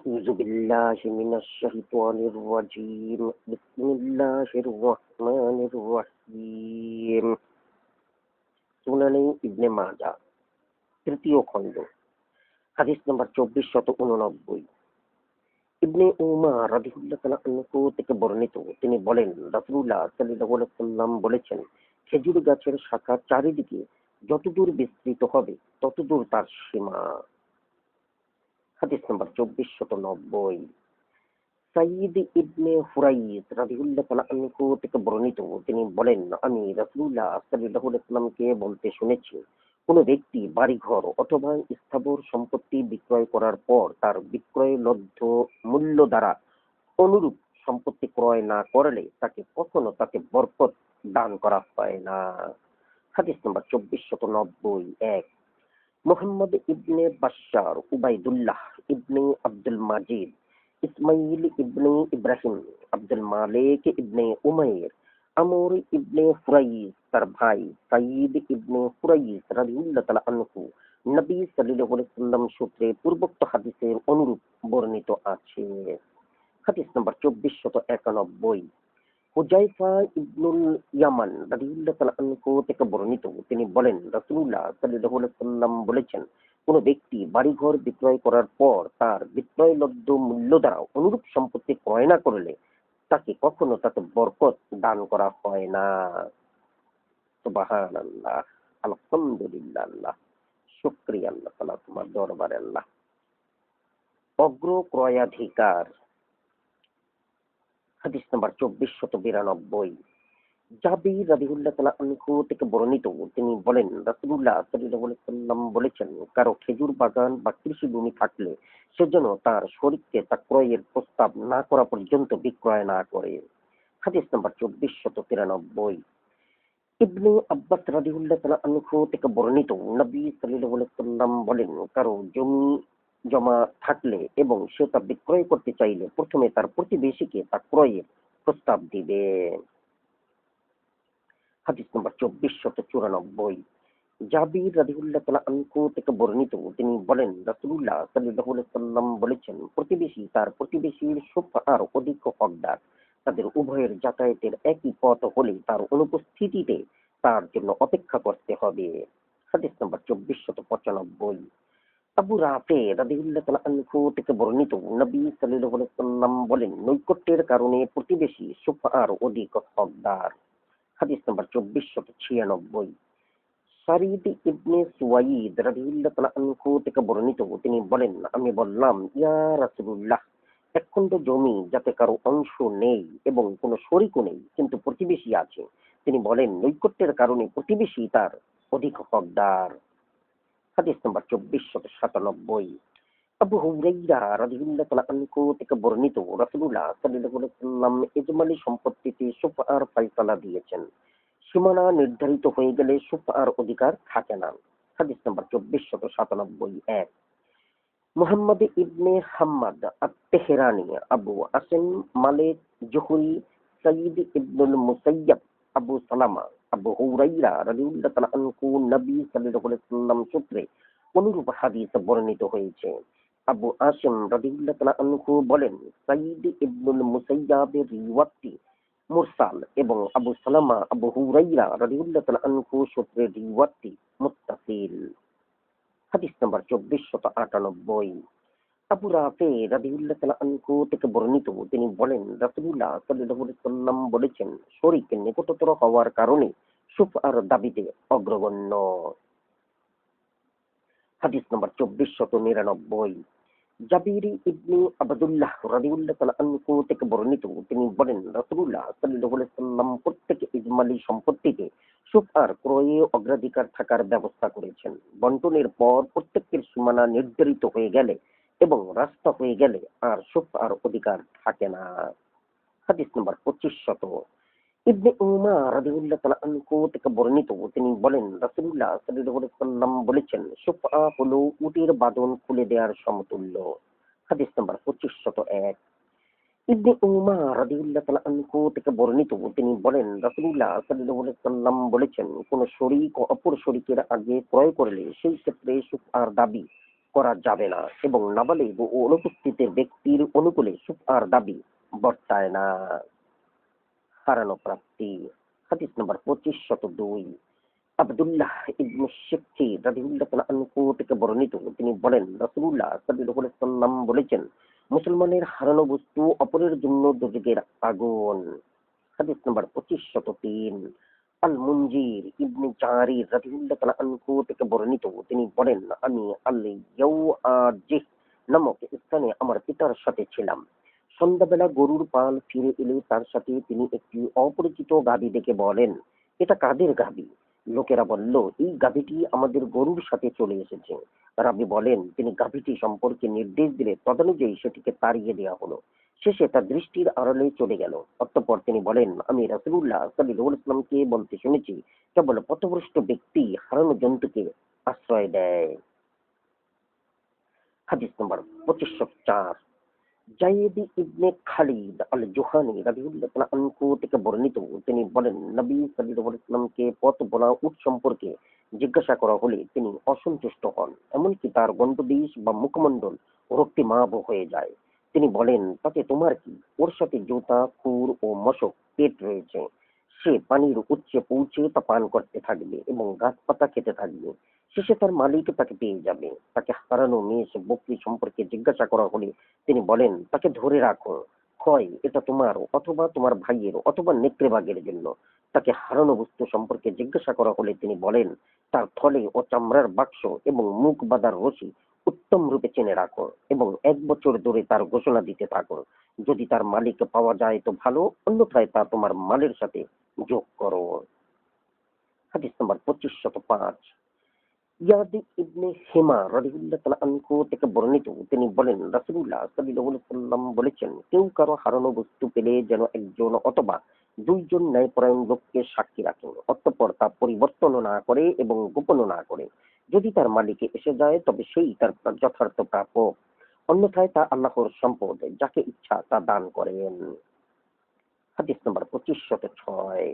أعوذ بالله من الشيطان الرجيم بسم الله الرحمن الرحيم সুনানে ইবনে মাজাহ তৃতীয় খণ্ড হাদিস নম্বর 2489 ইবনে উমর রাদিয়াল্লাহু তাআলা আনহু থেকে বর্ণিত, তিনি বলেন রাসূলুল্লাহ সাল্লাল্লাহু আলাইহি ওয়াসাল্লাম বলেছেন, খেজুর গাছের শাখা চারিদিকে যতদূর বিস্তৃত হবে ততদূর তার সীমা। হাদিস নম্বর 2490 সাঈদ ইবনে হুরাইস রাদিয়াল্লাহু তাআলা আনহু থেকে বর্ণিত, তিনি বলেন, আমি রাসূলুল্লাহ সাল্লাল্লাহু আলাইহি ওয়াসাল্লামকে বলতে শুনেছি, কোন ব্যক্তি বাড়িঘর অথবা স্থাবর সম্পত্তি বিক্রয় করার পর তার বিক্রয়লব্ধ মূল্য দ্বারা অনুরূপ সম্পত্তি ক্রয় না করলে তাকে বরকত দান করা হয় না। হাদিস নম্বর 2490 এক মুহাম্মদ ইবনে বাশশার, উবাইদুল্লাহ ইবনে আব্দুল মাজিদ, ইসমাইল ইবনে ইব্রাহিম, আব্দুল মালিক ইবনে উমাইর, আমর ইবনে ফুরাইস তার ভাই সাঈদ ইবনে ফুরাইস রাদিয়াল্লাহু তাআলা আনহু নবী সাল্লাল্লাহু আলাইহি ওয়াসাল্লাম সূত্রে পূর্বোক্ত হাদিসের অনুরূপ বর্ণিত আছে। হাদিস নম্বর 2491 হুযায়ফা ইবনুল ইয়ামান রাদিয়াল্লাহু তাআলা আনহু থেকে বর্ণিত, তিনি বলেন রাসূলুল্লাহ সাল্লাল্লাহু আলাইহি ওয়াসাল্লাম বলেছেন, কোন ব্যক্তি বাড়িঘর বিক্রয় করার পর তার বিক্রয়লব্ধ মূল্য দ্বারা অনুরূপ সম্পত্তি ক্রয় না করলে তাকে কখনো তাতে বরকত দান করা হয় না। সুবহানাল্লাহ, আলহামদুলিল্লাহ, আল্লাহ শুকরিয়া, আল্লাহ তাআলা তোমার দরবারে আল্লাহ। অগ্র ক্রয়াধিকার। হাদিস নাম্বার 2492 জাবির রাদিয়াল্লাহু তাআলা আনহু থেকে বর্ণিত, তিনি বলেন রাসূলুল্লাহ সাল্লাল্লাহু আলাইহি ওয়াসাল্লাম বলেছেন, কারো খেজুর বাগান বা কৃষি ভূমি থাকলে সে যেন তার শরীককে তা ক্রয়ের প্রস্তাব না করা পর্যন্ত বিক্রয় না করে। হাদিস নাম্বার 2493 ইবনে আব্বাস রাদিয়াল্লাহু তাআলা আনহু থেকে বর্ণিত, নবী সাল্লাল্লাহু আলাইহি ওয়াসাল্লাম বলেন, কারো জমি জমা থাকলে এবং সে তা বিক্রয় করতে চাইলে প্রথমে তার প্রতিবেশীকে তা ক্রয়ের প্রস্তাব দিবে। হাদিস নম্বর 2494 জাবির রাদিয়াল্লাহু তাআলা আনহু থেকে বর্ণিত, তিনি বলেন রাসূলুল্লাহ সাল্লাল্লাহু আলাইহি ওয়াসাল্লাম বলেছেন, প্রতিবেশী তার প্রতিবেশীর সুফার অধিক হকদার। তাদের উভয়ের যাতায়াতের একই পথ হলে তার অনুপস্থিতিতে তার জন্য অপেক্ষা করতে হবে। হাদিস নম্বর 2495 আবু রাফে রাদিয়াল্লাহু তাআলা আনহু থেকে বর্ণিত, নবী সাল্লাল্লাহু আলাইহি ওয়াসাল্লাম বলেন, নৈকট্যের কারণে প্রতিবেশী সুফার অধিক হকদার। হাদিস নম্বর 2496 সারিদ ইবনে সুওয়াইদ রাদিয়াল্লাহু তাআলা আনহু থেকে বর্ণিত, তিনি বলেন, আমি বললাম, ইয়া রাসূলুল্লাহ, এক খণ্ড জমি যাতে কারো অংশ নেই এবং কোনো শরীকও নেই কিন্তু প্রতিবেশী আছে। তিনি বলেন, নৈকট্যের কারণে প্রতিবেশী তার অধিক হকদার। হাদিস নম্বর 2497 আবু হুরায়রা রাদিয়াল্লাহু তাআলা আনহু থেকে বর্ণিত, রাসূলুল্লাহ সাল্লাল্লাহু আলাইহি ওয়াসাল্লাম ইজমালি সম্পত্তিতে সুফার ফায়সালা দিয়েছেন। সীমানা নির্ধারিত হয়ে গেলে সুফার অধিকার থাকে না। হাদিস নম্বর 2497 এক মুহাম্মদ ইবনে হাম্মাদ আত-তেহরানি, আবু আসিম মালিক জুহরি, সাঈদ ইবনুল মুসাইয়্যিব, আবু সালামা, আবু হুরায়রা রাদিয়াল্লাহু তাআলা আনহু নবী সাল্লাল্লাহু আলাইহি ওয়াসাল্লাম সূত্রে অনুরূপ হাদিস বর্ণিত হয়েছে। আবু আসিম রাদিয়াল্লাহু তাআলা আনহু বলেন, সাঈদ ইবনুল মুসাইয়্যিবের রিওয়ায়াতটি মুরসাল এবং আবু সালামা আবু হুরায়রা রাদিয়াল্লাহু তাআলা আনহু সূত্রে রিওয়ায়াতটি মুত্তাসিল। হাদিস নাম্বার 2498 আবু রাফে রাদিয়াল্লাহু তাআলা আনহু থেকে বর্ণিত, তিনি বলেন রাসূলুল্লাহ সাল্লাল্লাহু আলাইহি ওয়াসাল্লাম বলেছেন, শরীক নিকটতর হওয়ার কারণে সুফার দাবিতে অগ্রগণ্য। হাদিস নম্বর 2499 জাবির ইবনে আবদুল্লাহ রাদিয়াল্লাহু তাআলা আনহু থেকে বর্ণিত, তিনি বলেন রাসূলুল্লাহ সাল্লাল্লাহু আলাইহি ওয়াসাল্লাম প্রত্যেক ইজমালি সম্পত্তিতে সুফার ক্রয়ে অগ্রাধিকার থাকার ব্যবস্থা করেছেন। বন্টনের পর প্রত্যেকের সীমানা নির্ধারিত হয়ে গেলে এবং রাস্তা হয়ে গেলে আর সুফার অধিকার থাকে না। হাদিস নম্বর 2500 ইবনে উমর রাদিয়াল্লাহু তাআলা আনহু থেকে বর্ণিত, তিনি বলেন রাসূলুল্লাহ সাল্লাল্লাহু আলাইহি ওয়াসাল্লাম বলেছেন, সুফা হলো উটের বাঁধন খুলে দেওয়ার সমতুল্য। হাদিস নাম্বার 2501 ইবনে উমর রাদিয়াল্লাহু তাআলা আনহু থেকে বর্ণিত, তিনি বলেন রাসূলুল্লাহ সাল্লাল্লাহু আলাইহি ওয়াসাল্লাম বলেছেন, কোন শরীক ও অপর শরীকের আগে ক্রয় করলে সেই ক্ষেত্রে সুফার দাবি করা যাবে না এবং নাবালিগ ও অনুপস্থিতের ব্যক্তির অনুকূলে সুফার দাবি বর্তায় না। হারানো প্রাপ্তি। হাদিস নম্বর 2502। আব্দুল্লাহ ইবনে শিক্কি রাদিয়াল্লাহু তাআলা আনহু থেকে বর্ণিত, তিনি বলেন রাসূলুল্লাহ সাল্লাল্লাহু আলাইহি ওয়াসাল্লাম বলেছেন, মুসলমানের হারানো বস্তু অপরের জন্য দোজখের আগুন। হাদিস নম্বর 2503। আল মুনজির ইবনে জারির রাদিয়াল্লাহু তাআলা আনহু থেকে বর্ণিত, তিনি বলেন আমি আল ইয়াউআজিহ নামক স্থানে আমার পিতার সাথে ছিলাম। সন্ধ্যাবেলা গরুর পাল ফিরে এলে তার সাথে তিনি একটি অপরিচিত গাভী দেখে বলেন, এটা কাদের গাভী? লোকেরা বলল, এই গাভীটি আমাদের গরুর সাথে চলে এসেছে। রাবী বলেন, তিনি গাভীটি সম্পর্কে নির্দেশ দিলে তদনুযায়ী সেটিকে তাড়িয়ে দেওয়া হলো। শেষে তার দৃষ্টির আড়ালে চলে গেল। অতঃপর তিনি বলেন, আমি রাসূলুল্লাহ সাল্লাল্লাহু আলাইহি ওয়াসাল্লামকে বলতে শুনেছি, কেবল পথভ্রষ্ট ব্যক্তি হারানো জন্তুকে আশ্রয় দেয়। হাদিস নম্বর 2504। জায়েদ ইবনে খালিদ আল জুহানি রাদিয়াল্লাহু তাআলা আনহু থেকে বর্ণিত, তিনি বলেন নবী সাল্লাল্লাহু আলাইহি ওয়াসাল্লামকে পথ বলা উট সম্পর্কে জিজ্ঞাসা করা হলে তিনি অসন্তুষ্ট হন, এমনকি তার গণ্ডদেশ বা মুখমণ্ডল রক্তিমাভ হয়ে যায়। তিনি বলেন, তাতে তোমার কি? ওর সাথে জুতা, খুর ও মশক পেট রয়েছে। সে পানির উৎসে পৌঁছে তা পান করতে থাকবে এবং গাছপাতা খেতে থাকবে। শেষে তার মালিক তাকে পেয়ে যাবে। তাকে হারানো মেষ বকরি সম্পর্কে জিজ্ঞাসা করা হলে তিনি বলেন, তাকে ধরে রাখো, হয় এটা তোমার অথবা তোমার ভাইয়ের অথবা নেকড়ে বাঘের জন্য। তাকে হারানো বস্তু সম্পর্কে জিজ্ঞাসা করা হলে তিনি বলেন, তার থলে ও চামড়ার বাক্স এবং মুখ বাঁধার রশি উত্তম রূপে চেনে রাখো এবং 1 বছর ধরে তার ঘোষণা দিতে থাকো। যদি তার মালিক পাওয়া যায় তো ভালো, অন্যথায় তা তোমার মালের সাথে যোগ করো। হাদিস নম্বর 2505। ইয়াদ ইবনে হিমা রাদিয়াল্লাহু তাআলা আনহু থেকে বর্ণিত, তিনি বলেন রাসূলুল্লাহ সাল্লাল্লাহু আলাইহি ওয়াসাল্লাম বলেছেন, কেউ কারো হারানো বস্তু পেলে যেন একজন অথবা দুইজন ন্যায়পরায়ণ লোককে সাক্ষী রাখেন, অতঃপর তা পরিবর্তন না করে এবং গোপন না করে। যদি তার মালিকে এসে যায় তবে সেই তার যথার্থ প্রাপক, অন্যথায় তা আল্লাহর সম্পদ, যাকে ইচ্ছা তা দান করেন। হাদিস নম্বর 2506।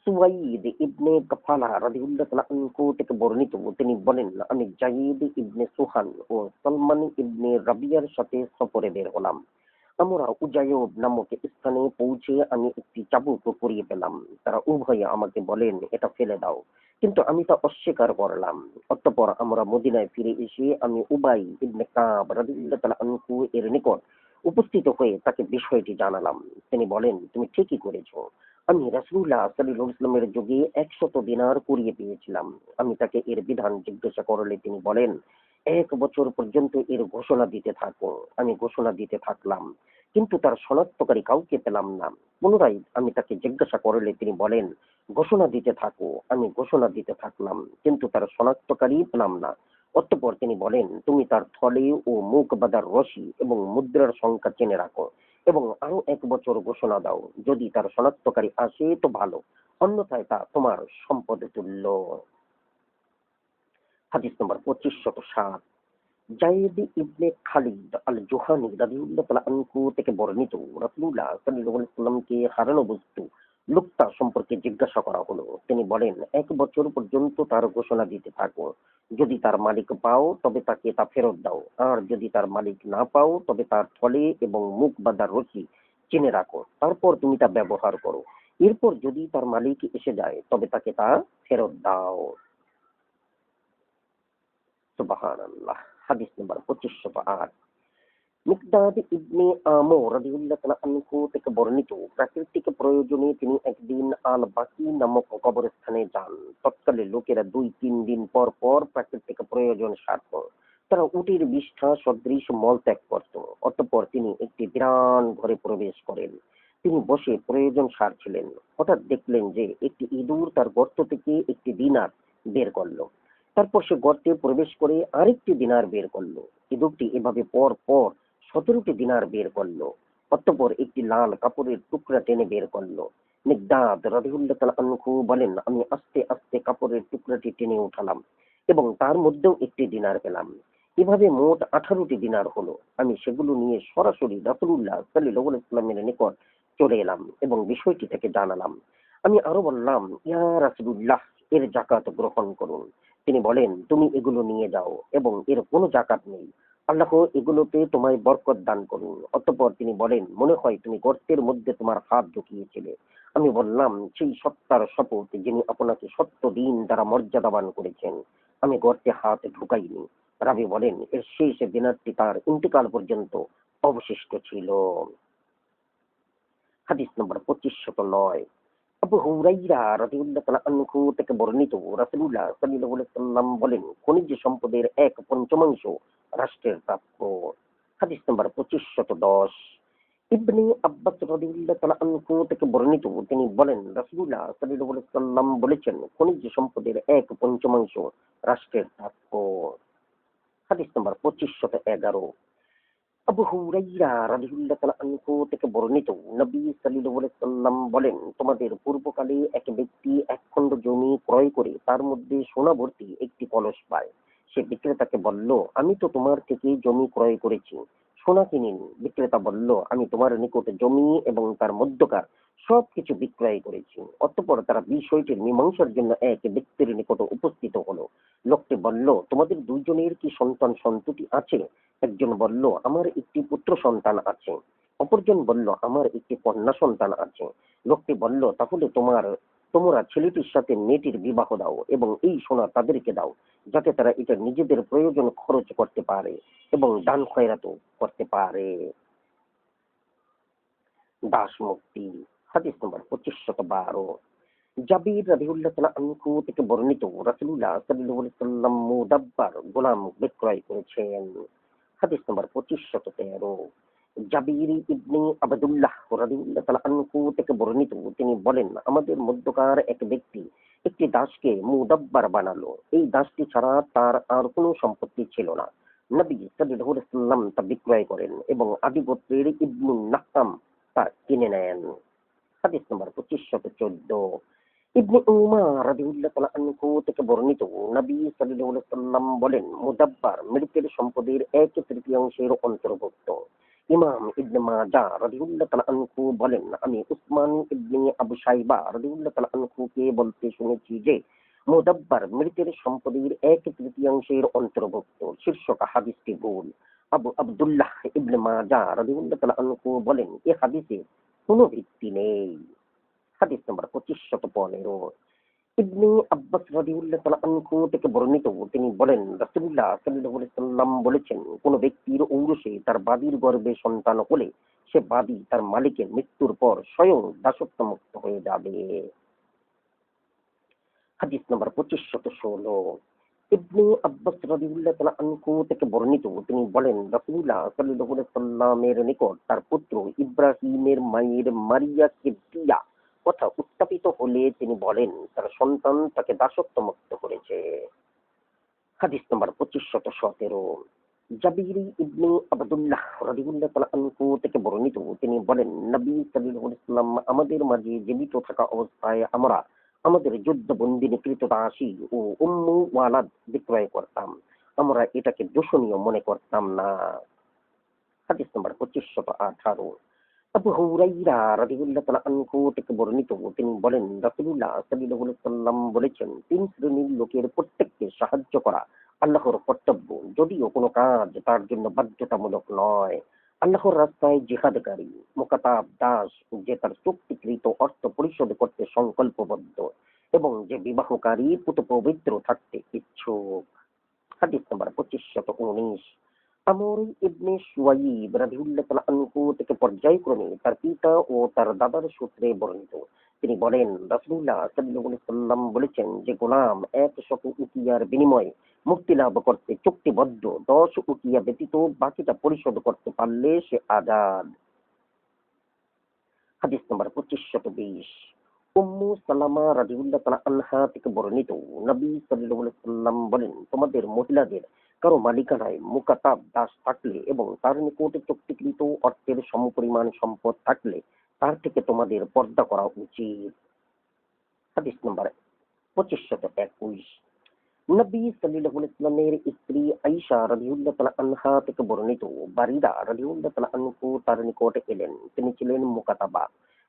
সুওয়াইদ ইবনে গাফালা রাদিয়াল্লাহু তাআলা আনহু থেকে বর্ণিত, তিনি বলেন আমি জায়দ ইবনে সুহান ও সালমান ইবনে রাবিয়ার সাথে সফরে বের হলাম। আমরা উজায়ব নামক স্থানে পৌঁছে আমি একটি চাবুক কুড়িয়ে পেলাম। তারা উভয়ে আমাকে বলেন, এটা ফেলে দাও, কিন্তু আমি তা অস্বীকার করলাম। অতঃপর আমরা মদিনায় ফিরে এসে আমি উবাই ইবনে কাব রাদিয়াল্লাহু তাআলা আনহু এর নিকট উপস্থিত হয়ে তাকে বিষয়টি জানালাম। তিনি বলেন, তুমি ঠিকই করেছো। আমি রাসূলুল্লাহ সাল্লাল্লাহু আলাইহি ওয়াসাল্লামের যুগে 100 দিনার কুড়িয়ে পেয়েছিলাম। আমি তাকে এর বিধান জিজ্ঞাসা করলে তিনি বলেন, 1 বছর পর্যন্ত এর ঘোষণা দিতে থাকো। আমি ঘোষণা দিতে থাকলাম, কিন্তু তার শনাক্তকারী কাউকে পেলাম না। পুনরায় আমি তাকে জিজ্ঞাসা করলে তিনি বলেন, ঘোষণা দিতে থাকো। আমি ঘোষণা দিতে থাকলাম, কিন্তু তার শনাক্তকারী পেলাম না। অতঃপর তিনি বলেন, তুমি তার থলে ও মুখ বাঁধার রশি এবং মুদ্রার সংখ্যা জেনে রাখো এবং আরো 1 বছর ঘোষণা দাও। যদি তার শনাক্তকারী আসে তো ভালো, অন্যথায় তা তোমার সম্পদ তুল্য। হাদিস নম্বর 2507। জায়েদ ইবনে খালিদ আল জুহানি রাদিয়াল্লাহু তাআলা আনহু থেকে বর্ণিত, রাসূলুল্লাহ সাল্লাল্লাহু আলাইহি ওয়াসাল্লামকে হারানো বস্তু লুপ্তা সম্পর্কে জিজ্ঞাসা করা হলো। তিনি বলেন, 1 বছর পর্যন্ত তার ঘোষণা দিতে থাকো। যদি তার মালিক পাও তবে তাকে তা ফেরত দাও, আর যদি তার মালিক না পাও তবে তার থলে এবং মুখ বাঁধার রশি চিনে রাখো। তারপর তুমি তা ব্যবহার করো। এরপর যদি তার মালিক এসে যায় তবে তাকে তা ফেরত দাও। সুবহানাল্লাহ। হাদিস নম্বর 2508। মিকদাদ ইবনে আমর রাদিয়াল্লাহু তাআলা আনহু থেকে বর্ণিত, প্রাকৃতিক প্রয়োজনে তিনি একদিন আল বাকি নামক কবরস্থানে যান। তৎকালে লোকেরা 2-3 দিন পর পর প্রাকৃতিক প্রয়োজন সারত। তারা উটের বিষ্ঠা সদৃশ মল ত্যাগ করত। অতঃপর তিনি একটি বিরান ঘরে প্রবেশ করেন। তিনি বসে প্রয়োজন সারছিলেন। হঠাৎ দেখলেন যে একটি ইঁদুর তার গর্ত থেকে একটি দিনার বের করলো। তারপর সে গর্তে প্রবেশ করে আরেকটি দিনার বের করলো। ইঁদুরটি এভাবে পর পর 17টি দিনার বের করলো। অতঃপর একটি লাল কাপড়ের টুকরা টেনে বের করলো। মিকদাদ রাদিয়াল্লাহু তাআলা আনহু বলেন, আমি আস্তে আস্তে কাপড়ের টুকরাটি টেনে উঠালাম এবং তার মধ্যেও একটি দিনার পেলাম। এভাবে মোট 18টি দিনার হলো। আমি সেগুলো নিয়ে সরাসরি রাসূলুল্লাহ সাল্লাল্লাহু আলাইহি ওয়াসাল্লামের নিকট চলে এলাম এবং বিষয়টি তাকে জানালাম। আমি আরো বললাম, ইয়া রাসূলুল্লাহ, এর যাকাত গ্রহণ করুন। তিনি বলেন, তুমি এগুলো নিয়ে যাও এবং এর কোনো জাকাত নেই। আল্লাহ এগুলোতে তোমায় বরকত দান করুন। অতঃপর তিনি বলেন, মনে হয় তুমি গর্তের মধ্যে তোমার হাত ঢুকিয়েছিলে। আমি বললাম, সেই সত্তার শপথ যিনি আপনাকে সত্য দিন দ্বারা মর্যাদাবান করেছেন, আমি গর্তে হাত ঢুকাইনি। রাবি বলেন, এর শেষ দিনারটি তার ইন্তেকাল পর্যন্ত অবশিষ্ট ছিল। হাদিস নম্বর 2509। আবু হুরাইরা রাদিয়াল্লাহু তাআলা আনহু থেকে বর্ণিত, রাসূলুল্লাহ সাল্লাল্লাহু আলাইহি ওয়াসাল্লাম বলেন, খনিজ সম্পদের 1/5 রাষ্ট্রের প্রাপ্য। হাদিস নম্বর 2510। ইবনে আব্বাস রাদিয়াল্লাহু তাআলা আনহু থেকে বর্ণিত, তিনি বলেন, রাসূলুল্লাহ সাল্লাল্লাহু আলাইহি ওয়াসাল্লাম বলেছেন, খনিজ সম্পদের 1/5 রাষ্ট্রের প্রাপ্য। হাদিস নম্বর 2511। আবু হুরাইরা রাদিয়াল্লাহু তাআলা আনহু থেকে বর্ণিত, নবী সাল্লাল্লাহু আলাইহি সাল্লাম বলেন, তোমাদের পূর্বকালে এক ব্যক্তি এক খণ্ড জমি ক্রয় করে তার মধ্যে সোনা ভর্তি একটি কলস পায়। সে বিক্রেতাকে বলল, আমি তো তোমার থেকে জমি ক্রয় করেছি, সোনা কিনিনি। বিক্রেতা বলল, আমি তোমার নিকট জমি এবং তার মধ্যকার সবকিছু বিক্রয় করেছি। অতঃপর তারা বিষয়টির মীমাংসার জন্য এক ব্যক্তির নিকট উপস্থিত হলো। লোকটি বলল, তোমাদের দুইজনের কি সন্তান সন্ততি আছে? একজন বলল, আমার একটি পুত্র সন্তান আছে। অপরজন বলল, আমার একটি কন্যা সন্তান আছে। লোকটি বলল, তাহলে তোমরা ছেলেটির সাথে মেয়েটির বিবাহ দাও এবং এই সোনা তাদেরকে দাও, যাতে তারা এটা নিজেদের প্রয়োজন খরচ করতে পারে এবং দান খয়রাতও করতে পারে। দাস মুক্তি। হাদিস নম্বর 2512। জাবির রাদিয়াল্লাহু তাআলা আনহু থেকে বর্ণিত, রাসূলুল্লাহ সাল্লাল্লাহু আলাইহি ওয়াসাল্লাম মুদাব্বার গোলাম বিক্রয় করেছেন। হাদিস নম্বর 2513। জাবির ইবনে আবদুল্লাহ রাদিয়াল্লাহু তাআলা আনহু থেকে বর্ণিত, তিনি বলেন, আমাদের মধ্যকার এক ব্যক্তি একটি দাসকে মুদাব্বার বানালো। এই দাসটি ছাড়া তার আর কোনো সম্পত্তি ছিল না। নবী সাল্লাল্লাহু আলাইহি ওয়াসাল্লাম তা বিক্রয় করেন এবং আদি গোত্রের ইবনুন নাহতাম তা কিনে নেন। হাদিস নম্বর 2514। ইবনে উমার রাদিয়াল্লাহু তাআলা আনহু থেকে বর্ণিত, নবী সাল্লাল্লাহু আলাইহি ওয়াসাল্লাম বলেন, মুদাব্বার মৃতের সম্পদের 1/3 অন্তর্ভুক্ত। ইমাম ইবনে মাজাহ রাদিয়াল্লাহু তাআলা আনহু বলেন, আমি উসমান ইবনে আবু শাইবা রাদিয়াল্লাহু তাআলা আনহুকে বলতে শুনেছি যে, মুদাব্বার মৃতের সম্পদের 1/3 অন্তর্ভুক্ত। শীর্ষক হাদিসটি ভুল। আবু আব্দুল্লাহ ইবনে মাজাহ রাদিয়াল্লাহু তাআলা আনহু বলেন, এ হাদিসে কোনো ভিত্তি নেই। হাদিস নম্বর 2515। ইবনে আব্বাস রাদিয়াল্লাহু তাআলা আনহু থেকে বর্ণিত, তিনি বলেন, রাসূলুল্লাহ সাল্লাল্লাহু আলাইহি সাল্লাম বলেছেন, কোন ব্যক্তির ঔরসে তার বাদীর গর্ভে সন্তান হলে সে বাদী তার মালিকের মৃত্যুর পর স্বয়ং দাসত্ব মুক্ত হয়ে যাবে। হাদিস নম্বর 2516। ইবনে আব্বাস রাদিয়াল্লাহু তাআলা আনহু থেকে বর্ণিত, তিনি বলেন, রাসূলুল্লাহ সাল্লাল্লাহু আলাইহি সাল্লামের নিকট তার পুত্র ইব্রাহিমের মায়ের মারিয়া কিবতিয়া কথা উত্থাপিত হলে তিনি বলেন, তার সন্তান তাকে দাসত্ব মুক্ত করেছে। হাদিস নম্বর 2517। জাবির ইবনে আবদুল্লাহ রাদিয়াল্লাহু তাআলা আনহু থেকে বর্ণিত, তিনি বলেন, নবী সাল্লাল্লাহু আলাইহি ওয়াসাল্লাম আমাদের মাঝে জীবিত থাকা অবস্থায় আমরা আমাদের যুদ্ধবন্দিনী কৃতদাসী ও উম্মু ওয়ালাদ বিক্রয় করতাম। আমরা এটাকে দূষণীয় মনে করতাম না। হাদিস নম্বর 2518। আবু হুরাইরা রাদিয়াল্লাহু তাআলা আনহু থেকে বর্ণিত, তিনি বলেন, রাসূলুল্লাহ সাল্লাল্লাহু আলাইহি ওয়াসাল্লাম বলেছেন, 3 শ্রেণীর লোকের প্রত্যেককে সাহায্য করা আল্লাহর কর্তব্য, যদিও কোনো কাজ তার জন্য বাধ্যতামূলক নয়। আল্লাহর রাস্তায় জিহাদকারী, মুকাতাব দাস, যে তার চুক্তিকৃত অর্থ পরিশোধ করতে সংকল্পবদ্ধ এবং যে বিবাহকারী পুত পবিত্র থাকতে ইচ্ছুক। হাদিস নম্বর 2519। আমর ইবনে সুয়াইব রাদিয়াল্লাহু তাআলা আনহু থেকে পর্যায়ক্রমে তার পিতা ও তার দাদার সূত্রে বর্ণিত, তিনি বলেন, রাসূলুল্লাহ সাল্লাল্লাহু আলাইহি সাল্লাম বলেছেন, যে গোলাম 100 উকিয়ার বিনিময়ে মুক্তি লাভ করতে চুক্তিবদ্ধ, 10 উকিয়া ব্যতীত বাকিটা পরিশোধ করতে পারলে সে আজাদ। হাদিস নম্বর 2520। উম্মু সালামা রাদিয়াল্লাহু তাআলা আনহা থেকে বর্ণিত, নবী সাল্লাল্লাহু আলাইহি সাল্লাম বলেন, তোমাদের মহিলাদের কারো মালিকানায় মুকাতাব দাস থাকলে এবং তার নিকট চুক্তিকৃত অর্থের সমপরিমাণ সম্পদ থাকলে তার থেকে তোমাদের পর্দা করা উচিত। হাদিস নম্বর 2521। নবী সাল্লাল্লাহু আলাইহি সাল্লামের স্ত্রী আয়েশা রাদিয়াল্লাহু তাআলা আনহা থেকে বর্ণিত, বারিরা রাদিয়াল্লাহু তাআলা আনহু তার নিকট এলেন। তিনি ছিলেন মুকাতাবা।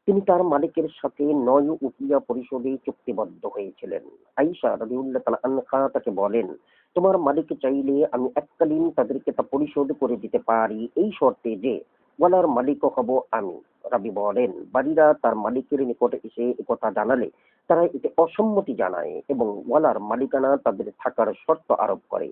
তিনি তার মালিকের সাথে ৯ উকিয়া পরিশোধে চুক্তিবদ্ধ হয়েছিলেন। আয়েশা রাদিয়াল্লাহু তাআলা আনহা তাকে বলেন, তোমার মালিক চাইলে আমি এককালীন তাদেরকে তা পরিশোধ করে দিতে পারি, এই শর্তে যে ওয়ালার মালিকও হব আমি। রাবী বলেন, বাড়িরা তার মালিকের নিকট এসে একথা জানালে তারা এতে অসম্মতি জানায় এবং ওয়ালার মালিকানা তাদের থাকার শর্ত আরোপ করে।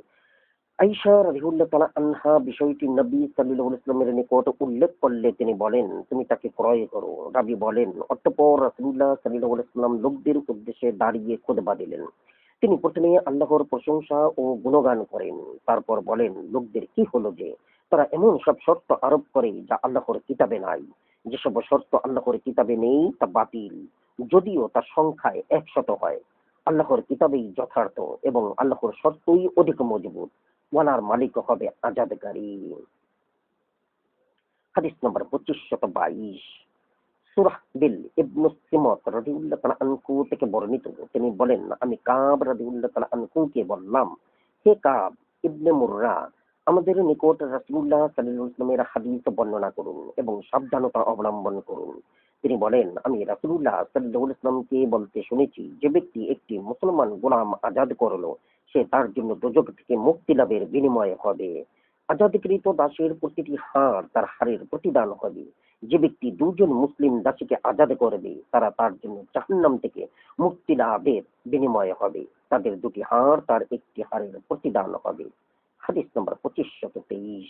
আয়েশা রাদিয়াল্লাহু তাআলা আনহা বিষয়টি নবী সাল্লাল্লাহু আলাইহি ওয়াসাল্লামের নিকট উল্লেখ করলে তিনি বলেন, তুমি তাকে ক্রয় করো। রাবী বলেন, অতঃপর রাসূলুল্লাহ সাল্লাল্লাহু আলাইহি ওয়াসাল্লাম লোকদের উদ্দেশ্যে দাঁড়িয়ে খুতবা দিলেন। তিনি প্রথমে আল্লাহর প্রশংসা ও গুণগান করেন। তারপর বলেন, লোকদের কি হলো যে তারা এমন সব শর্ত আরোপ করে যা আল্লাহর কিতাবে নাই। যেসব শর্ত আল্লাহর কিতাবে নেই তা বাতিল, যদিও তার সংখ্যায় ১০০ হয়। আল্লাহর কিতাবেই যথার্থ এবং আল্লাহর শর্তই অধিক মজবুত। ওয়ালার মালিক হবে আজাদকারী। হাদিস নম্বর 2522। সূরাহ বিল ইবনে সিমত রাদিয়াল্লাহু তাআলা আনহু থেকে বর্ণিত, তিনি বলেন, আমি কাব রাদিয়াল্লাহু তাআলা আনহুকে বললাম, হে কাব ইবনে মুররা, আমাদের নিকট রাসূলুল্লাহ সাল্লাল্লাহু আলাইহি ওয়াসাল্লামের হাদিস বর্ণনা করুন এবং সাবধানতা অবলম্বন করুন। তিনি বলেন, আমি রাসূলুল্লাহ সাল্লাল্লাহু আলাইহি ওয়াসাল্লামকে বলতে শুনেছি, যে ব্যক্তি একটি মুসলমান গোলাম আজাদ করলো, সে তার জন্য দোজখ থেকে মুক্তি লাভের বিনিময়ে হবে। আজাদকৃত দাসের প্রতিটি হাড় তার হাড়ের প্রতিদান হবে। যে ব্যক্তি দুজন মুসলিম দাসীকে আজাদ করবে, তারা তার জন্য জাহান্নাম থেকে মুক্তি লাভের বিনিময়ে হবে। তাদের দুটি হাড় তার একটি হাড়ের প্রতিদান হবে। হাদিস নম্বর 2523।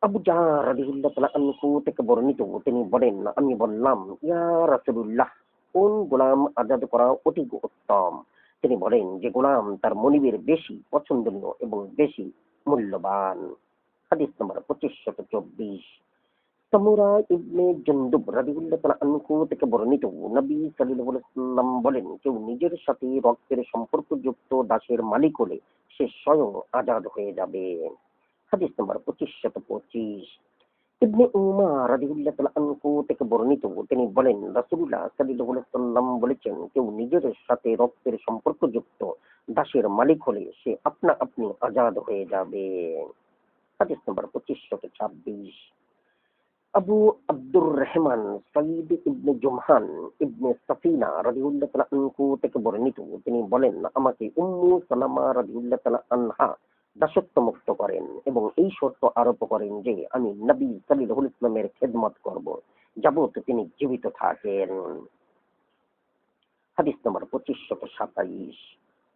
আবু জার রাদিয়াল্লাহু তাআলা আনহু থেকে বর্ণিত, তিনি বলেন, আমি বললাম, ইয়া রাসূলুল্লাহ, কোন গোলাম আজাদ করা অতি উত্তম? তিনি বলেন, যে গোলাম তার মনিবের বেশি পছন্দনীয় এবং বেশি মূল্যবান। হাদিস নম্বর 2524। সামুরা ইবনে জুনদুব রাদিয়াল্লাহু তাআলা আনহু থেকে বর্ণিত, নবী সাল্লাল্লাহু আলাইহি ওয়াসাল্লাম বলেন, কেউ নিজের সাথে রক্তের সম্পর্কযুক্ত দাসের মালিক হলে সে স্বয়ং আজাদ হয়ে যাবে। হাদিস নম্বর 2525। ইবনে উমার রাদিয়াল্লাহু তাআলা আনহু থেকে বর্ণিত, তিনি বলেন, রাসূলুল্লাহ সাল্লাল্লাহু আলাইহি ওয়াসাল্লাম বলেছেন, কেউ নিজের সাথে রক্তের সম্পর্কযুক্ত দাসের মালিক হলে সে আপনা আপনি আজাদ হয়ে যাবে। হাদিস নম্বর 2526। আবু আব্দুর রহমান সঈদ ইবনে জুমহান ইবনে সাফিনা রাদিয়াল্লাহু তাআলা আনহু থেকে বর্ণিত, তিনি বলেন, আমাকে উম্মু সালামা রাদিয়াল্লাহু তাআলা আনহা দাসত্ব মুক্ত করেন এবং এই শর্ত আরোপ করেন যে আমি নবী সাল্লাল্লাহু আলাইহি ওয়াসাল্লামের খেদমত করব যাবত তিনি জীবিত থাকেন। হাদিস নম্বর 2527।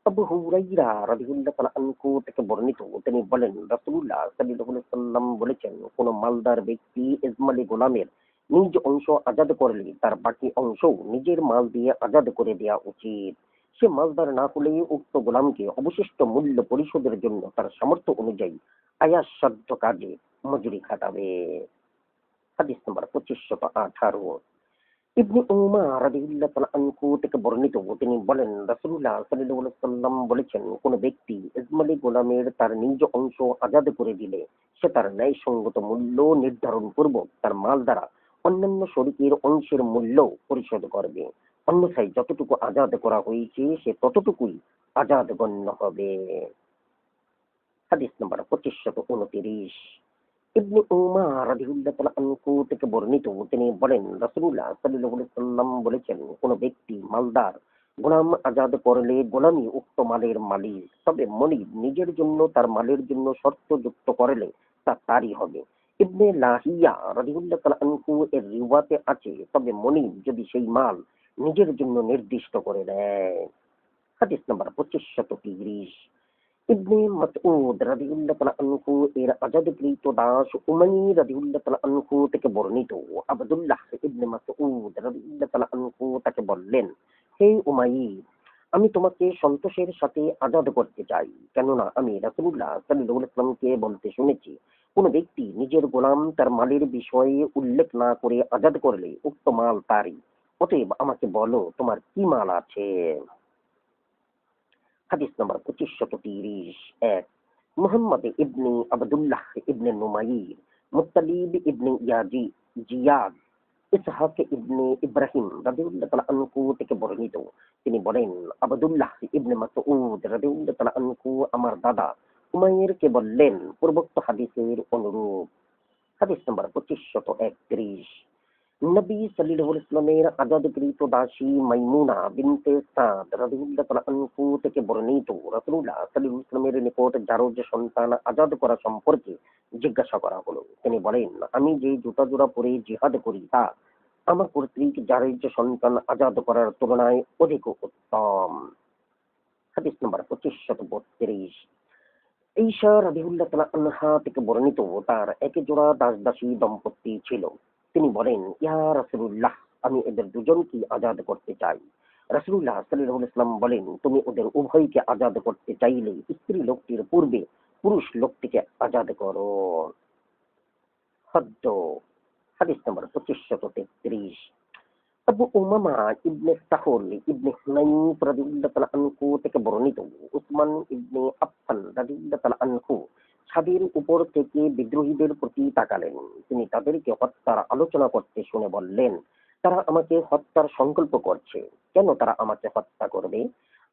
আবু হুরাইরা রাদিয়াল্লাহু তাআলা আনহু থেকে বর্ণিত, তিনি বলেন, রাসূলুল্লাহ সাল্লাল্লাহু আলাইহি ওয়াসাল্লাম বলেছেন, কোন মালদার ব্যক্তি ইজমালি গোলামের নিজ অংশ আজাদ করলে তার বাকি অংশও নিজের মাল দিয়ে আজাদ করে দেওয়া উচিত। সে মালদার না হলে উক্ত গোলামকে অবশিষ্ট মূল্য পরিশোধের জন্য তার সামর্থ্য অনুযায়ী আয়াসসাধ্য কাজে মজুরি খাটাবে। হাদিস নম্বর 2518। ইবনে উমার রাদিয়াল্লাহু তাআলা আনহু থেকে বর্ণিত, তিনি বলেন, রাসূলুল্লাহ সাল্লাল্লাহু আলাইহি ওয়াসাল্লাম বলেছেন, কোন ব্যক্তি ইজমালি গোলামের তার নিজ অংশ আজাদ করে দিলে সে তার ন্যায়সঙ্গত মূল্য নির্ধারণ পূর্বক তার মাল দ্বারা অন্যান্য শরীকের অংশের মূল্য পরিশোধ করবে। অন্যথায় যতটুকু আজাদ করা হয়েছে সে ততটুকুই আজাদ গণ্য হবে। হাদিস নম্বর 2529। ইবনে উমার রাদিয়াল্লাহু তাআলা আনহু থেকে বর্ণিত, তিনি বলেন, রাসূলুল্লাহ সাল্লাল্লাহু আলাইহি ওয়াসাল্লাম বলেছেন, কোন ব্যক্তি মালদার গোলাম আজাদ করলে গোলামী উক্ত মালের মালিক, তবে মনিব নিজের জন্য তার মালের জন্য শর্ত যুক্ত করলে তা তারই হবে। ইবনে লাহিয়া রাদিয়াল্লাহু তাআলা আনহু এর রিওয়ায়াতে আছে, তবে মনিব যদি সেই মাল নিজের জন্য নির্দিষ্ট করে দেয়। হাদিস নাম্বার 2530। ইবনে মাসউদ রাদিয়াল্লাহু তাআলা আনহু এর আজাদকৃত দাস উমাইর রাদিয়াল্লাহু তাআলা আনহু থেকে বর্ণিত, আব্দুল্লাহ ইবনে মাসউদ রাদিয়াল্লাহু তাআলা আনহু তাকে বললেন, হে উমাইর, আমি তোমাকে সন্তোষের সাথে আজাদ করতে চাই, কেননা আমি রাসূলুল্লাহ সাল্লাল্লাহু আলাইহি ওয়াসাল্লামকে বলতে শুনেছি, কোন ব্যক্তি নিজের গোলাম তার মালের বিষয়ে উল্লেখ না করে আজাদ করলে উক্ত মাল তারই। অতএব আমাকে বলো, তোমার কি মাল আছে? হাদিস নম্বর 2530। এক, মুহাম্মদ ইবনে আবদুল্লাহ ইবনে নুমাইর, মুত্তালিব ইবনে জিয়াদ, ইসহাক ইবনে ইব্রাহিম রাদিয়াল্লাহু তাআলা আনহু থেকে বর্ণিত, তিনি বলেন, আবদুল্লাহ ইবনে মাসউদ রাদিয়াল্লাহু তাআলা আনহু আমার দাদা উমাইরকে বললেন পূর্বোক্ত হাদিসের অনুরূপ। হাদিস নম্বর 2531। নবী সাল্লাল্লাহু আলাইহি ওয়াসাল্লামের আজাদকৃত দাসী মাইমুনা বিনতে সাদ রাদিয়াল্লাহু তাআলা আনহু থেকে বর্ণিত, রাসূলুল্লাহ সাল্লাল্লাহু আলাইহি ওয়াসাল্লামের নিকট যারজ সন্তান আজাদ করা সম্পর্কে জিজ্ঞাসা করা হলো। তিনি বলেন, আমি যে জুতা জোড়া পরে জিহাদ করি তা আমার কর্তৃক যারজ সন্তান আজাদ করার তুলনায় অধিক উত্তম। হাদিস নম্বর 2532। ঈশা রাদিয়াল্লাহু তাআলা আনহা থেকে বর্ণিত, তার এক জোড়া দাস-দাসী দম্পতি ছিল। তিনি বলেন, ইয়া রাসূলুল্লাহ, আমি এদের দুজনকেই আজাদ করতে চাই। রাসূলুল্লাহ সাল্লাল্লাহু আলাইহি ওয়াসাল্লাম বলেন, তুমি ওদের উভয়কে আজাদ করতে চাইলে স্ত্রী লোকটির পূর্বে পুরুষ লোকটিকে আজাদ করো। হজ্জ। হাদিস নম্বর 2533। আবু উমামা ইবনে সাহল ইবনে হুনাইফ রাদিয়াল্লাহু তাআলা আনহু থেকে বর্ণিত, উসমান ইবনে আফফান রাদিয়াল্লাহু তাআলা আনহু ছাদের উপর থেকে বিদ্রোহীদের প্রতি তাকালেন। তিনি তাদেরকে হত্যার আলোচনা করতে শুনে বললেন, তারা আমাকে হত্যার সংকল্প করছে। কেন তারা আমাকে হত্যা করবে?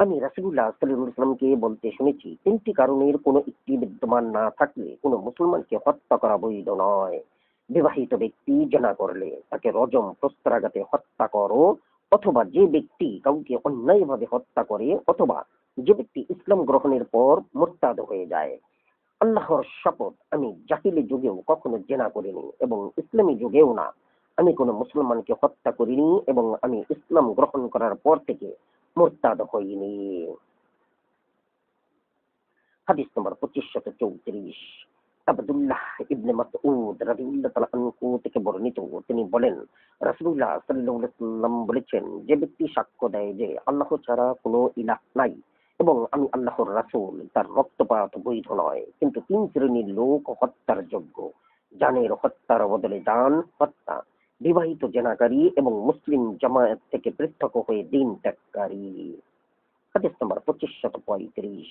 আমি রাসূলুল্লাহ সাল্লাল্লাহু আলাইহি ওয়াসাল্লামকে বলতে শুনেছি, তিনটি কারণের কোনো একটি বিদ্যমান না থাকলে কোনো মুসলমানকে হত্যা করা বৈধ নয়। বিবাহিত ব্যক্তি জেনা করলে তাকে রজম প্রস্তরাঘাতে হত্যা করো, অথবা যে ব্যক্তি কাউকে অন্যায়ভাবে হত্যা করে, অথবা যে ব্যক্তি ইসলাম গ্রহণের পর মুরতাদ হয়ে যায়। আল্লাহর শপথ, আমি জাহিলি যুগেও কখনো জেনা করিনি এবং ইসলামী যুগেও না। আমি কোনো মুসলমানকে হত্যা করিনি এবং আমি ইসলাম গ্রহণ করার পর থেকে মুরতাদ হইনি। হাদিস নম্বর 2534। আব্দুল্লাহ ইবনে মাসউদ রাদিয়াল্লাহু তাআলা আনহু থেকে বর্ণিত, তিনি বলেন, রাসূলুল্লাহ সাল্লাল্লাহু আলাইহি ওয়াসাল্লাম বলেছেন, যে ব্যক্তি সাক্ষ্য দেয় যে আল্লাহ ছাড়া কোনো ইলাহ নাই এবং আমি আল্লাহর রাসূল, তার রক্তপাত বৈধ নয়। কিন্তু তিন শ্রেণীর লোক হত্যার যোগ্য: জানের হত্যার বদলে জান হত্যা, বিবাহিত জেনাকারী এবং মুসলিম জামায়াত থেকে পৃথক হয়ে দিন ত্যাগকারী। হাদিস নম্বর 2535।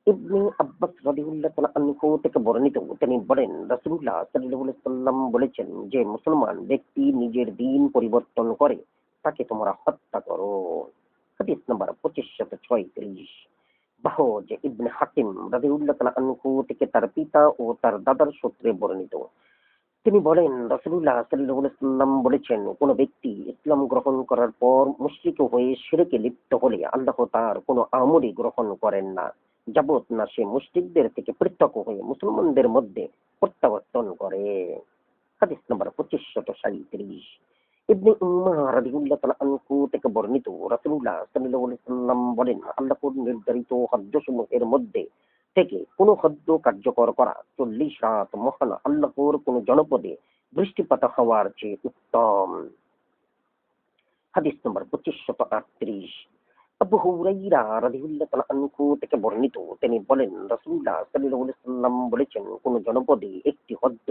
ইবনে আব্বাস রাদিয়াল্লাহু তাআলা আনহু থেকে বর্ণিত, তিনি বলেন, রাসূলুল্লাহ সাল্লাল্লাহু আলাইহি ওয়াসাল্লাম বলেছেন, যে মুসলমান ব্যক্তি নিজের দিন পরিবর্তন করে তাকে তোমরা হত্যা করো। হাদিস নাম্বার 2536। বাহজ ইবনে হাকিম রাদিয়াল্লাহু তাআলা আনহু থেকে তার পিতা ও তার দাদার সূত্রে বর্ণিত, তিনি বলেন, রাসূলুল্লাহ সাল্লাল্লাহু আলাইহি ওয়াসাল্লাম বলেছেন, কোন ব্যক্তি ইসলাম গ্রহণ করার পর মুশরিক হয়ে শিরকে লিপ্ত হলে আল্লাহ তার কোনো আমলই গ্রহণ করেন না, যাবত না সে মুশরিকদের থেকে পৃথক হয়ে মুসলমানদের মধ্যে প্রত্যাবর্তন করে। হাদিস নম্বর 2537। ইবনে উম্মাহ রাদিয়াল্লাহু তাআলা আনহু থেকে বর্ণিত, রাসূলুল্লাহ সাল্লাল্লাহু আলাইহি ওয়াসাল্লাম বলেন, আল্লাহর নির্ধারিত হজ্জসমূহের মধ্যে থেকে কোন হজ্জ কার্যকর করা 40 রাত মহান আল্লাহর কোন জনপদে বৃষ্টিপাত হওয়ার চেয়ে উত্তম। হাদিস নম্বর 2538। আবু হুরাইরা রাদিয়াল্লাহু তাআলা আনহু থেকে বর্ণিত, তিনি বলেন, রাসূলুল্লাহ সাল্লাল্লাহু আলাইহি ওয়াসাল্লাম বলেছেন, কোন জনপদে একটি হজ্জ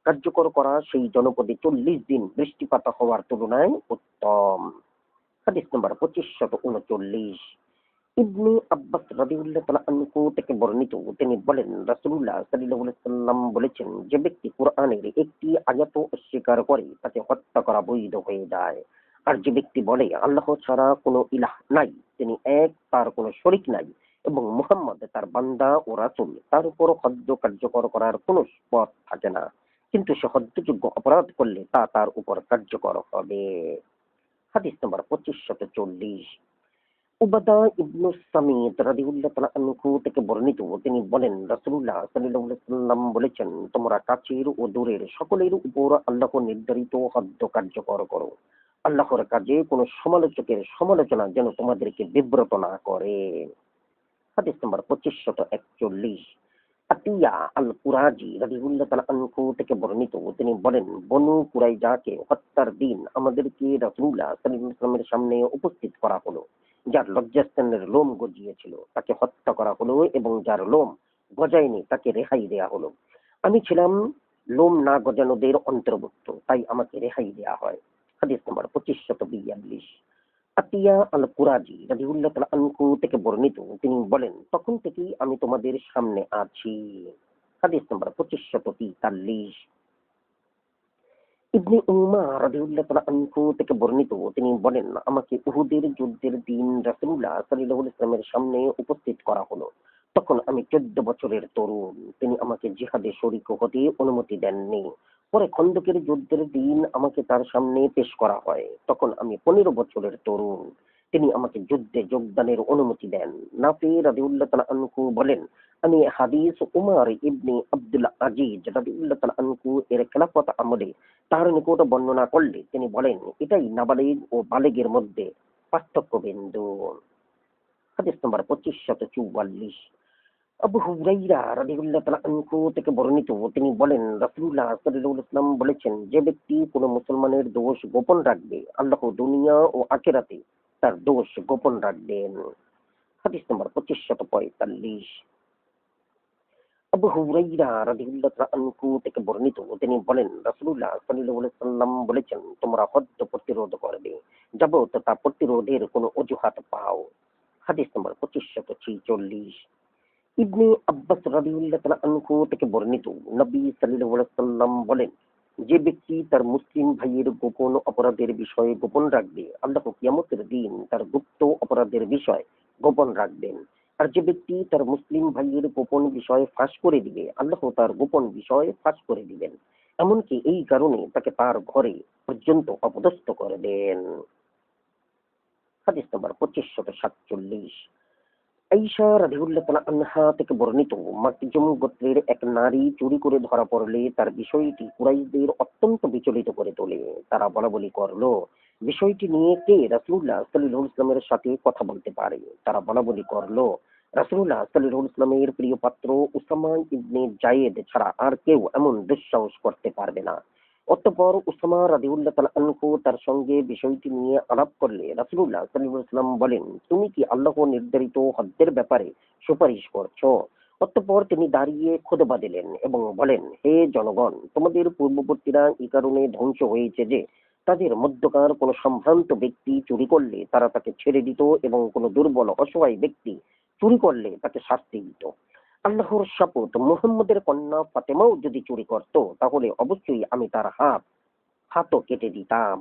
কার্যকর করা সেই জনপদে 40 দিন বৃষ্টিপাত হওয়ার তুলনায় উত্তম। হাদিস নম্বর 2539। ইবনে আব্বাস রাদিয়াল্লাহু তাআলা আনহু থেকে বর্ণিত, তিনি বলেন, রাসূলুল্লাহ সাল্লাল্লাহু আলাইহি ওয়াসাল্লাম বলেছেন, যে ব্যক্তি কুরআনের একটি আয়াত অস্বীকার করে তাকে হত্যা করা বৈধ হয়ে যায়। আর যে ব্যক্তি বলে আল্লাহ ছাড়া কোনো ইলাহ নাই, তিনি এক, তার কোনো শরীক নাই এবং মুহাম্মদ তার বান্দা ও রাসূল, তার উপর হজ্জ কার্যকর করার কোনো পথ থাকে না, কিন্তু সে হজ্জযোগ্য অপরাধ করলে তা তার উপর কার্যকর হবে। হাদিস নম্বর 2540। উবাদা ইবনু সামিত রাদিয়াল্লাহু তাআলা আনহু থেকে বর্ণিত, তিনি বলেন, রাসূলুল্লাহ সাল্লাল্লাহু আলাইহি ওয়াসাল্লাম বলেছেন, তোমরা কাছের ও দূরের সকলের উপর আল্লাহর নির্ধারিত হজ্জ কার্যকর করো। আল্লাহর কাজে কোন সমালোচকের সমালোচনা যেন তোমাদেরকে বিব্রত না করে। হাদিস নম্বর 2541। আতিয়া আল কুরাজি রাদিয়াল্লাহু তাআলা আনহু থেকে বর্ণিত, তিনি বলেন, বনু কুরাইজাকে হত্যার দিন আমাদেরকে রাসূলুল্লাহ সাল্লাল্লাহু আলাইহি ওয়াসাল্লামের সামনে উপস্থিত করা হলো। যার লজ্জাস্থানের লোম গজিয়েছিল তাকে হত্যা করা হলো এবং যার লোম গজায়নি তাকে রেহাই দেয়া হলো। আমি ছিলাম লোম না গজানোদের অন্তর্ভুক্ত, তাই আমাকে রেহাই দেয়া হয়। হাদিস নম্বর 2542। আতিয়া আল কুরাজি রাদিয়াল্লাহু তাআলা আনহু থেকে বর্ণিত, তিনি বলেন, তখন থেকেই আমি তোমাদের সামনে আছি। হাদিস নম্বর 2543। ইবনে উমার রাদিয়াল্লাহু তাআলা আনহু থেকে বর্ণিত, তিনি বলেন, আমাকে উহুদের যুদ্ধের দিন রাসূলুল্লাহ সাল্লাল্লাহু আলাইহি ওয়াসাল্লামের সামনে উপস্থিত করা হলো। তখন আমি 14 বছরের তরুণ। তিনি আমাকে জিহাদে শরীক হতে অনুমতি দেননি। পরে খন্দকের যুদ্ধের দিন আমাকে তার সামনে পেশ করা হয়। তখন আমি 15 বছরের তরুণ। তিনি আমাকে যুদ্ধে যোগদানের অনুমতি দেন। নাফি রাদিয়াল্লাহু তাআলা আনহু বলেন, আমি হাদিস উমর ইবনে আব্দুল আজিজ রাদিয়াল্লাহু তাআলা আনহু এর খেলাফত আমলে তার নিকট বর্ণনা করলে তিনি বলেন, এটাই নাবালিগ ও বালেগের মধ্যে পার্থক্য বিন্দু। হাদিস নম্বর 2544। আবু হুরাইরা রাদিয়াল্লাহু তাআলা আনহু থেকে বর্ণিত, তিনি বলেন, রাসূলুল্লাহ সাল্লাল্লাহু আলাইহি ওয়াসাল্লাম বলেছেন, যে ব্যক্তি কোনো মুসলমানের দোষ গোপন রাখবে, আল্লাহ দুনিয়া ও আখিরাতে তার দোষ গোপন রাখবেন। হাদিস নম্বর 2545। আবু হুরাইরা রাদিয়াল্লাহু তাআলা আনহু থেকে বর্ণিত, তিনি বলেন, রাসূলুল্লাহ সাল্লাল্লাহু আলাইহি ওয়াসাল্লাম বলেছেন, তোমরা হদ্দ প্রতিরোধ করবে যাবত তা প্রতিরোধের কোনো অজুহাত পাও। হাদিস নম্বর 2546। ইবনে আব্বাস রাদিয়াল্লাহু তাআলা আনহু থেকে বর্ণিত, নবী সাল্লাল্লাহু আলাইহি ওয়াসাল্লাম বলেন, যে ব্যক্তি তার মুসলিম ভাইয়ের গোপন অপরাধের বিষয়ে গোপন রাখবে, আল্লাহ কিয়ামতের দিন তার গুপ্ত অপরাধের বিষয় গোপন রাখবেন। আর যে ব্যক্তি তার মুসলিম ভাইয়ের গোপন বিষয় ফাঁস করে দিবে, আল্লাহ তার গোপন বিষয় ফাঁস করে দিবেন। এমনকি এই কারণে তাকে তার ঘরে পর্যন্ত অপদস্থ করে দেন। হাদিস নম্বর 2547। আয়েশা রাদিয়াল্লাহু তাআলা আনহা থেকে বর্ণিত, মাকজুম গোত্রের এক নারী চুরি করে ধরা পড়লে তার বিষয়টি কুরাইশদের অত্যন্ত বিচলিত করে তোলে। তারা বলাবলি করলো, বিষয়টি নিয়ে কে রাসূলুল্লাহ সাল্লাল্লাহু আলাইহি ওয়াসাল্লামের সাথে কথা বলতে পারে। তারা বলাবলি করলো, রাসূলুল্লাহ সাল্লাল্লাহু আলাইহি ওয়াসাল্লামের প্রিয় পাত্র উসামা ইবনে জায়েদ ছাড়া আর কেউ এমন দুঃসাহস করতে পারবে না। অতঃপর উসামা রাদিয়াল্লাহু তাআলা আনহু তার সঙ্গে বিষয়টি নিয়ে আলাপ করলে রাসূলুল্লাহ সাল্লাল্লাহু আলাইহি ওয়াসাল্লাম বলেন, তুমি কি আল্লাহ নির্ধারিত হদ্দের ব্যাপারে সুপারিশ করছো? অতঃপর তিনি দাঁড়িয়ে খুতবা দিলেন এবং বলেন, হে জনগণ, তোমাদের পূর্ববর্তীরা এই কারণে ধ্বংস হয়েছে যে তাদের মধ্যকার কোনো সম্ভ্রান্ত ব্যক্তি চুরি করলে তারা তাকে ছেড়ে দিত এবং কোনো দুর্বল অসহায় ব্যক্তি চুরি করলে তাকে শাস্তি দিত। আল্লাহর শপথ, মুহাম্মদের কন্যা ফাতেমাও যদি চুরি করত তাহলে অবশ্যই আমি তার হাতও কেটে দিতাম।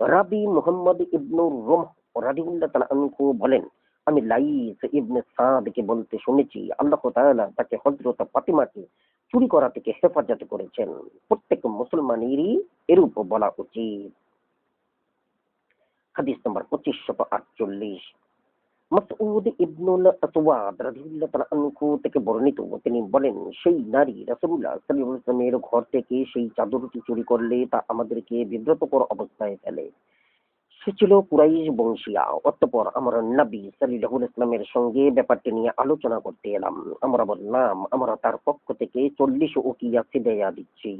রাবি মুহাম্মদ ইবনুর রুমহ রাদিয়াল্লাহু তাআলা আনহু বলেন, আমি লাইস ইবনে সাদকে বলতে শুনেছি, আল্লাহ তাআলা তাকে হযরত ফাতিমাকে চুরি করা থেকে হেফাজত করেছেন। প্রত্যেক মুসলমানেরই এরূপ বলা উচিত। হাদিস নম্বর 2548। মাসউদ ইবনুল আসওয়াদ রাদিয়াল্লাহু তাআলা আনহু থেকে বর্ণিত, তিনি বলেন, সেই নারী রাসূলুল্লাহ সাল্লাল্লাহু আলাইহি ওয়াসাল্লামের ঘর থেকে সেই চাদরটি চুরি করলে তা আমাদেরকে বিব্রতকর অবস্থায় ফেলে। সে ছিল কুরাইশ বংশীয়া। অতঃপর আমরা নবী সাল্লাল্লাহু আলাইহি ওয়াসাল্লামের সঙ্গে ব্যাপারটি নিয়ে আলোচনা করতে এলাম। আমরা বললাম, আমরা তার পক্ষ থেকে 40 উকিয়া ফিদিয়া দিচ্ছি।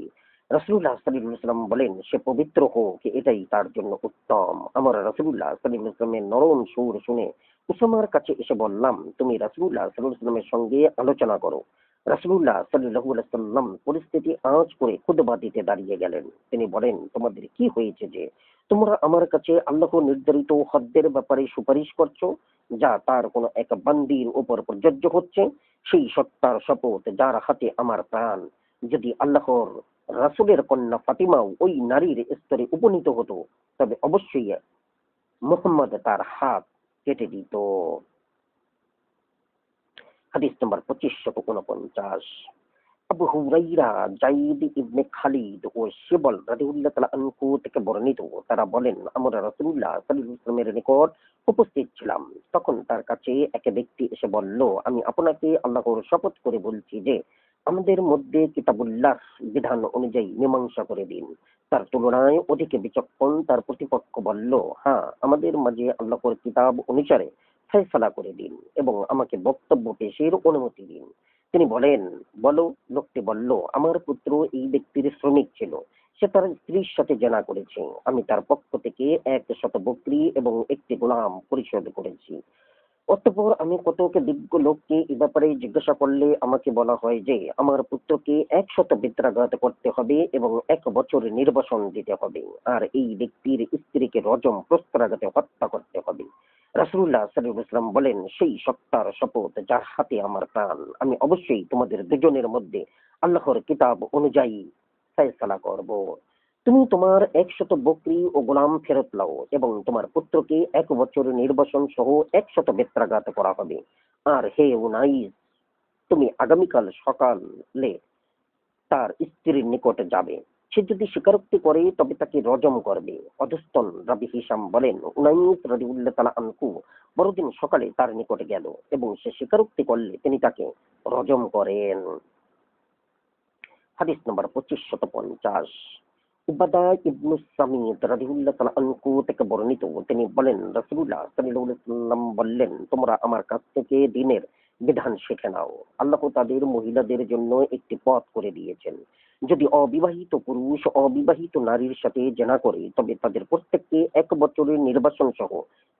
রাসূলুল্লাহ সাল্লাল্লাহু আলাইহি ওয়াসাল্লাম বলেন, সে পবিত্র হোক, এটাই তার জন্য উত্তম। আমরা রাসূলুল্লাহ সাল্লাল্লাহু আলাইহি ওয়াসাল্লামের নরম সুর শুনে উসামার কাছে এসে বললাম, তুমি রাসূলুল্লাহ সাল্লাল্লাহু আলাইহি ওয়াসাল্লামের সঙ্গে আলোচনা করো। রাসূলুল্লাহ সাল্লাল্লাহু আলাইহি ওয়াসাল্লাম পরিস্থিতি আঁচ করে খুতবা দিতে দাঁড়িয়ে গেলেন। তিনি বলেন, তোমাদের কি হয়েছে যে তোমরা আমার কাছে আল্লাহ নির্ধারিত হদ্দের ব্যাপারে সুপারিশ করছো, যা তার কোনো এক বান্দির উপর প্রযোজ্য হচ্ছে? সেই সত্তার শপথ যার হাতে আমার প্রাণ, যদি আল্লাহর রাসূলের কন্যা ফাতিমাও ওই নারীর স্তরে উপনীত হতো, তবে অবশ্যই মুহাম্মদ তার হাত কেটে দিত। হাদিস নম্বর 2549। আবু হুরাইরা, যায়েদ ইবনে খালিদ ও শিবল রাদিয়াল্লাহু তাআলা আনহু থেকে বর্ণিত, তারা বলেন, আমরা রাসূলুল্লাহ সাল্লাল্লাহু আলাইহি ওয়াসাল্লামের নিকট উপস্থিত ছিলাম। তখন তার কাছে এক ব্যক্তি এসে বলল, আমি আপনাকে আল্লাহর শপথ করে বলছি যে আমাদের মধ্যে কিতাবুল্লাহ বিধান অনুযায়ী মীমাংসা করে দিন। তার তুলনায় অধিক বিচক্ষণ তার প্রতিপক্ষ বলল, হ্যাঁ, আমাদের মাঝে আল্লাহর কিতাব অনুসারে ফয়সালা করে দিন এবং আমাকে বক্তব্য পেশের অনুমতি দিন। তিনি বলেন, বলো। লোকটি বলল, আমার পুত্র এই ব্যক্তির শ্রমিক ছিল। সে তার স্ত্রীর সাথে জেনা করেছে। আমি তার পক্ষ থেকে 100 বকরি এবং একটি গোলাম পরিশোধ করেছি। অতঃপর আমি কতক বিজ্ঞ লোককে এ ব্যাপারে জিজ্ঞাসা করলে আমাকে বলা হয় যে আমার পুত্রকে 100 বেত্রাঘাত করতে হবে এবং 1 বছর নির্বাসন দিতে হবে, আর এই ব্যক্তির স্ত্রীকে রজম প্রস্তরাঘাতে হত্যা করতে হবে। রাসূলুল্লাহ সাল্লাল্লাহু আলাইহি ওয়াসাল্লাম বলেন, সেই সত্তার শপথ যার হাতে আমার প্রাণ, আমি অবশ্যই তোমাদের দুজনের মধ্যে আল্লাহর কিতাব অনুযায়ী ফয়সালা করব। তুমি তোমার 100 বকরি ও গোলাম ফেরত লাও এবং তোমার পুত্রকে 1 বছর নির্বাসন সহ 100 বেত্রাঘাত করা হবে। আর হে উনাইস, তুমি আগামীকাল সকালে তার স্ত্রীর নিকটে যাবে। সে যদি স্বীকারোক্তি করে তবে তাকে রজম করবে। অধস্তন রাবি হিসাম বলেন, উনাইস রাদিয়াল্লাহু তাআলা আনহু পরদিন সকালে তার নিকটে গেল এবং সে স্বীকারোক্তি করলে তিনি তাকে রজম করেন। হাদিস নম্বর 2550। উবাদা ইবনু সামিদ রাদিয়াল্লাহু তাআলা আনহু থেকে বর্ণিত, তিনি বলেন, রাসূলুল্লাহ সাল্লাল্লাহু আলাইহি ওয়াসাল্লাম বললেন, তোমরা আমার কাছ থেকে দ্বীনের বিধান শিখে নাও। আল্লাহ তাদের মহিলাদের জন্য একটি পথ করে দিয়েছেন। যদি অবিবাহিত পুরুষ অবিবাহিত নারীর সাথে জেনা করে তবে তাদের প্রত্যেককে 1 বছরের নির্বাসন সহ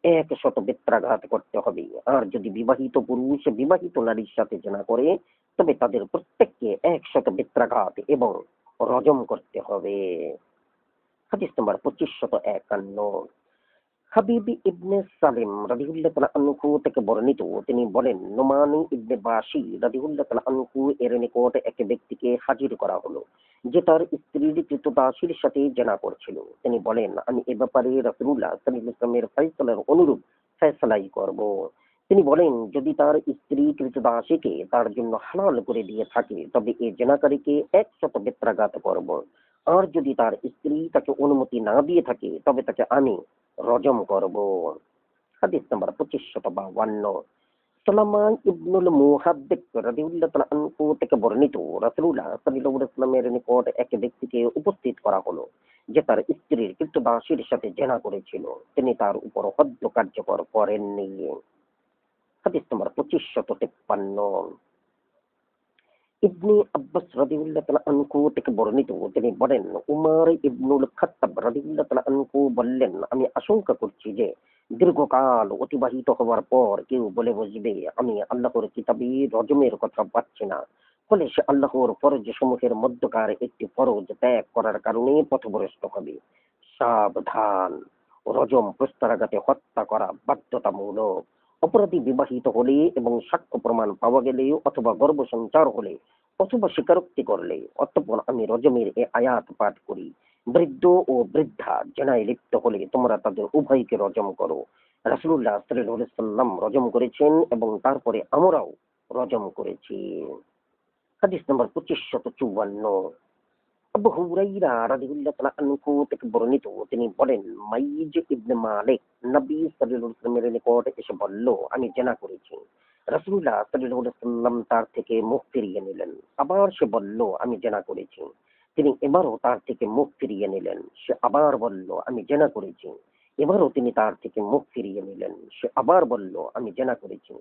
100 বেত্রাঘাত করতে হবে। আর যদি বিবাহিত পুরুষ বিবাহিত নারীর সাথে জেনা করে তবে তাদের প্রত্যেককে 100 বেত্রাঘাত এবং রজম করতে হবে। হাদিস নম্বর 2551। হাবিব ইবনে সালেম রাদিয়াল্লাহু তাআলা আনহু থেকে বর্ণিত, তিনি বলেন, নোমান ইবনে বাশি রাদিয়াল্লাহু তাআলা আনহু এর নিকট এক ব্যক্তিকে হাজির করা হলো যে তার স্ত্রীর কৃতদাসীর সাথে জেনা করছিল। তিনি বলেন, আমি এ ব্যাপারে রাসূলুল্লাহ সাল্লাল্লাহু আলাইহি ওয়াসাল্লামের ফয়সালার অনুরূপ ফয়সালাই করব। তিনি বলেন, যদি তার স্ত্রী কৃতদাসীকে তার জন্য হালাল করে দিয়ে থাকে তবে এই জেনাকারীকে 100 বেত্রাঘাত করব। আর যদি তার স্ত্রী তাকে অনুমতি না দিয়ে থাকে তবে তাকে আমি রজম করব। হাদিস নাম্বার 2552। সালামা ইবনুল মুহাদ্দিক রাদিয়াল্লাহু তাআলা আনহু থেকে বর্ণিত, রাসূলুল্লাহ সাল্লাল্লাহু আলাইহি ওয়াসাল্লামের নিকট এক ব্যক্তিকে উপস্থিত করা হলো যে তার স্ত্রীর কৃতদাসীর সাথে জেনা করেছিল। তিনি তার উপর হদ্দ কার্যকর করেননি। হাদিস নাম্বার 2553। ইবনে আব্বাস রাদিয়াল্লাহু তাআলা আনহু থেকে বর্ণিত, তিনি বলেন, উমর ইবনুল খাত্তাব রাদিয়াল্লাহু তাআলা আনহু বললেন, আমি আশঙ্কা করছি যে দীর্ঘকাল অতিবাহিত হওয়ার পর কেউ বলে বসবে, আমি আল্লাহর কিতাবে রজমের কথা পাচ্ছি না। ফলে সে আল্লাহর ফরজ সমূহের মধ্যকার একটি ফরজ ত্যাগ করার কারণে পথভ্রষ্ট হবে। সাবধান! রজম প্রস্তরাঘাতে হত্যা করা বাধ্যতামূলক। অপরাধী বিবাহিত হলে এবং সাক্ষ্য প্রমাণ পাওয়া গেলে অথবা গর্ভসঞ্চার হলে অথবা স্বীকারোক্তি করলে অতঃপর আমি রজমের এ আয়াত পাঠ করি, বৃদ্ধ ও বৃদ্ধা জেনায় লিপ্ত হলে তোমরা তাদের উভয়কে রজম করো। রাসূলুল্লাহ সাল্লাল্লাহু আলাইহি ওয়াসাল্লাম রজম করেছেন এবং তারপরে আমরাও রজম করেছি। হাদিস নম্বর 2554। আবু হুরাইরা রাদিয়াল্লাহু তাআলা আনহু থেকে বর্ণিত, তিনি বলেন, মাইজ ইবনে মালিক নবী সাল্লাল্লাহু আলাইহি ওয়াসাল্লামের নিকট এসে বলল, আমি জেনা করেছি। রাসূলুল্লাহ সাল্লাল্লাহু আলাইহি ওয়াসাল্লাম তার থেকে মুখ ফিরিয়ে নিলেন। আবার সে বলল, আমি জেনা করেছি। তিনি এবারও তার থেকে মুখ ফিরিয়ে নিলেন। সে আবার বলল, আমি জেনা করেছি। এবারও তিনি তার থেকে মুখ ফিরিয়ে নিলেন। সে আবার বলল, আমি জেনা করেছি।